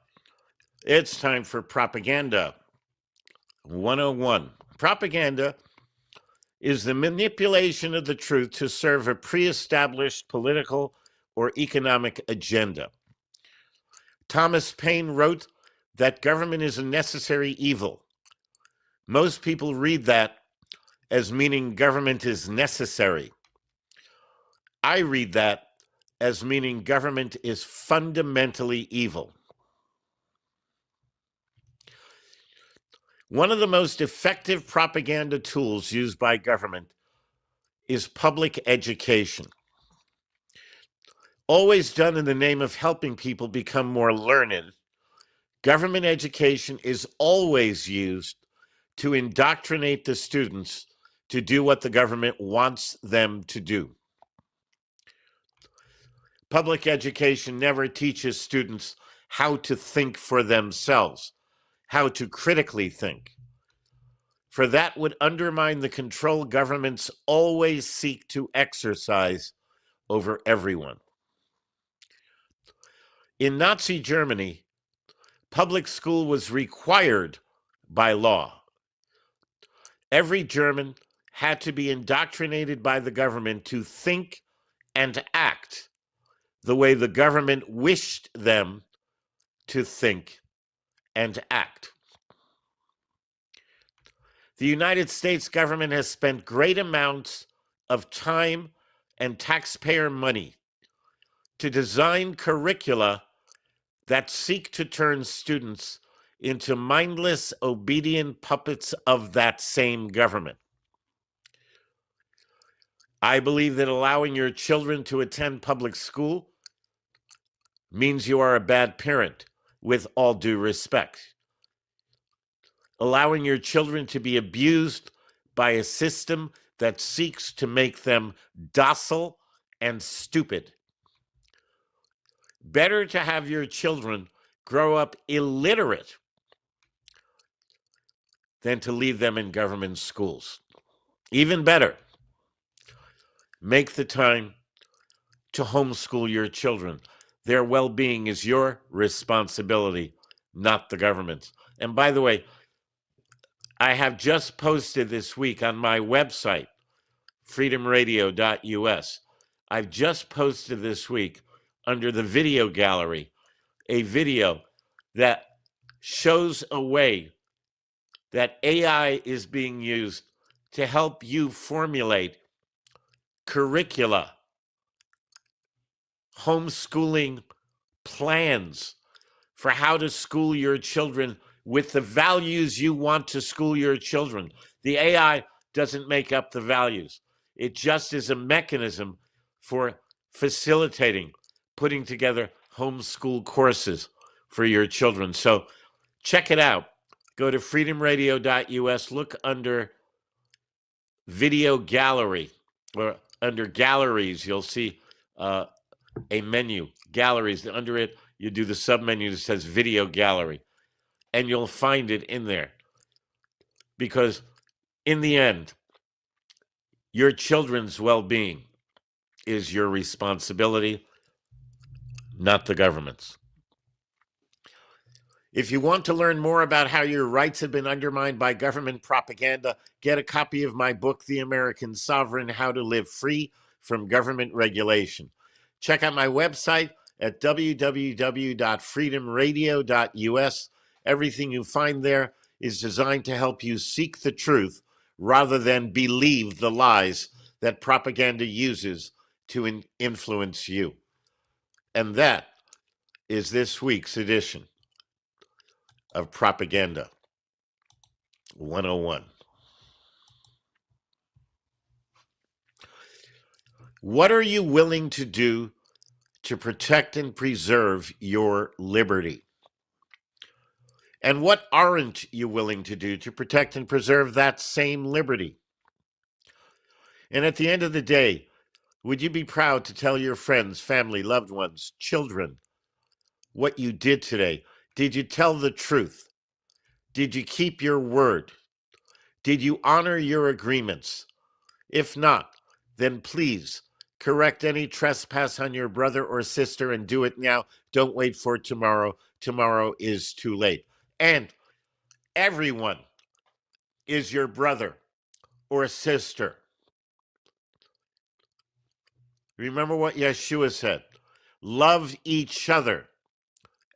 it's time for Propaganda 101. Propaganda is the manipulation of the truth to serve a pre-established political or economic agenda. Thomas Paine wrote that government is a necessary evil. Most people read that as meaning government is necessary. I read that as meaning government is fundamentally evil. One of the most effective propaganda tools used by government is public education. Always done in the name of helping people become more learned, government education is always used to indoctrinate the students to do what the government wants them to do. Public education never teaches students how to think for themselves, how to critically think. For that would undermine the control governments always seek to exercise over everyone. In Nazi Germany, public school was required by law. Every German had to be indoctrinated by the government to think and act the way the government wished them to think and act. The United States government has spent great amounts of time and taxpayer money to design curricula that seek to turn students into mindless, obedient puppets of that same government. I believe that allowing your children to attend public school means you are a bad parent, with all due respect. Allowing your children to be abused by a system that seeks to make them docile and stupid. Better to have your children grow up illiterate than to leave them in government schools. Even better, make the time to homeschool your children. Their well-being is your responsibility, not the government's. And by the way, I have just posted this week on my website, freedomradio.us. I've just posted this week under the video gallery a video that shows a way that AI is being used to help you formulate curricula, homeschooling plans for how to school your children with the values you want to school your children. The AI doesn't make up the values. It just is a mechanism for facilitating, putting together homeschool courses for your children. So check it out. Go to freedomradio.us, look under video gallery, or under galleries, you'll see a menu, galleries. Under it, you do the submenu that says video gallery, and you'll find it in there. Because in the end, your children's well-being is your responsibility, not the government's. If you want to learn more about how your rights have been undermined by government propaganda, get a copy of my book, The American Sovereign: How to Live Free from Government Regulation. Check out my website at www.freedomradio.us. Everything you find there is designed to help you seek the truth rather than believe the lies that propaganda uses to influence you. And that is this week's edition of Propaganda 101. What are you willing to do to protect and preserve your liberty? And what aren't you willing to do to protect and preserve that same liberty? And at the end of the day, would you be proud to tell your friends, family, loved ones, children what you did today? Did you tell the truth? Did you keep your word? Did you honor your agreements? If not, then please correct any trespass on your brother or sister and do it now. Don't wait for tomorrow. Tomorrow is too late. And everyone is your brother or sister. Remember what Yeshua said: love each other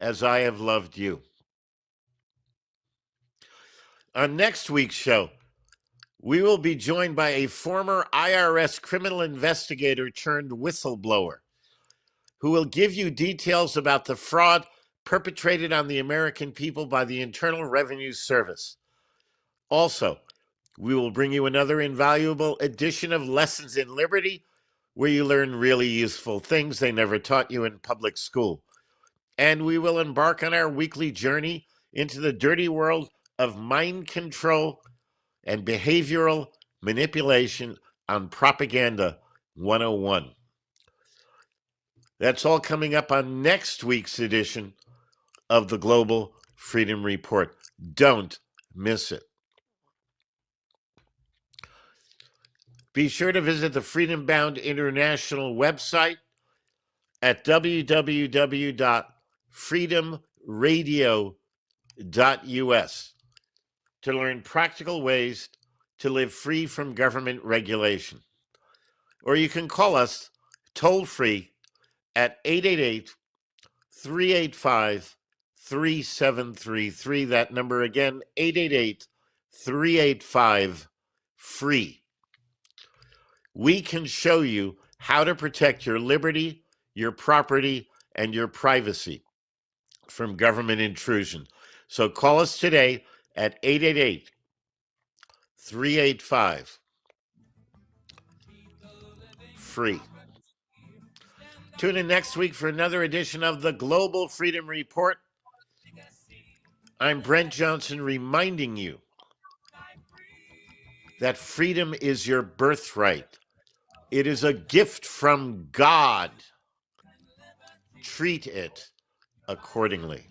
as I have loved you. On next week's show, we will be joined by a former IRS criminal investigator turned whistleblower who will give you details about the fraud perpetrated on the American people by the Internal Revenue Service. Also, we will bring you another invaluable edition of Lessons in Liberty, where you learn really useful things they never taught you in public school. And we will embark on our weekly journey into the dirty world of mind control and behavioral manipulation on Propaganda 101. That's all coming up on next week's edition of the Global Freedom Report. Don't miss it. Be sure to visit the Freedom Bound International website at www.freedomradio.us to learn practical ways to live free from government regulation. Or you can call us toll-free at 888-385-3733. That number again, 888-385-FREE. We can show you how to protect your liberty, your property, and your privacy. from government intrusion. So call us today at 888-385-FREE. Tune in next week for another edition of the Global Freedom Report. I'm Brent Johnson reminding you that freedom is your birthright. It is a gift from God. Treat it accordingly.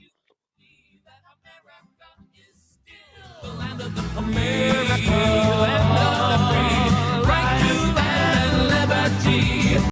America.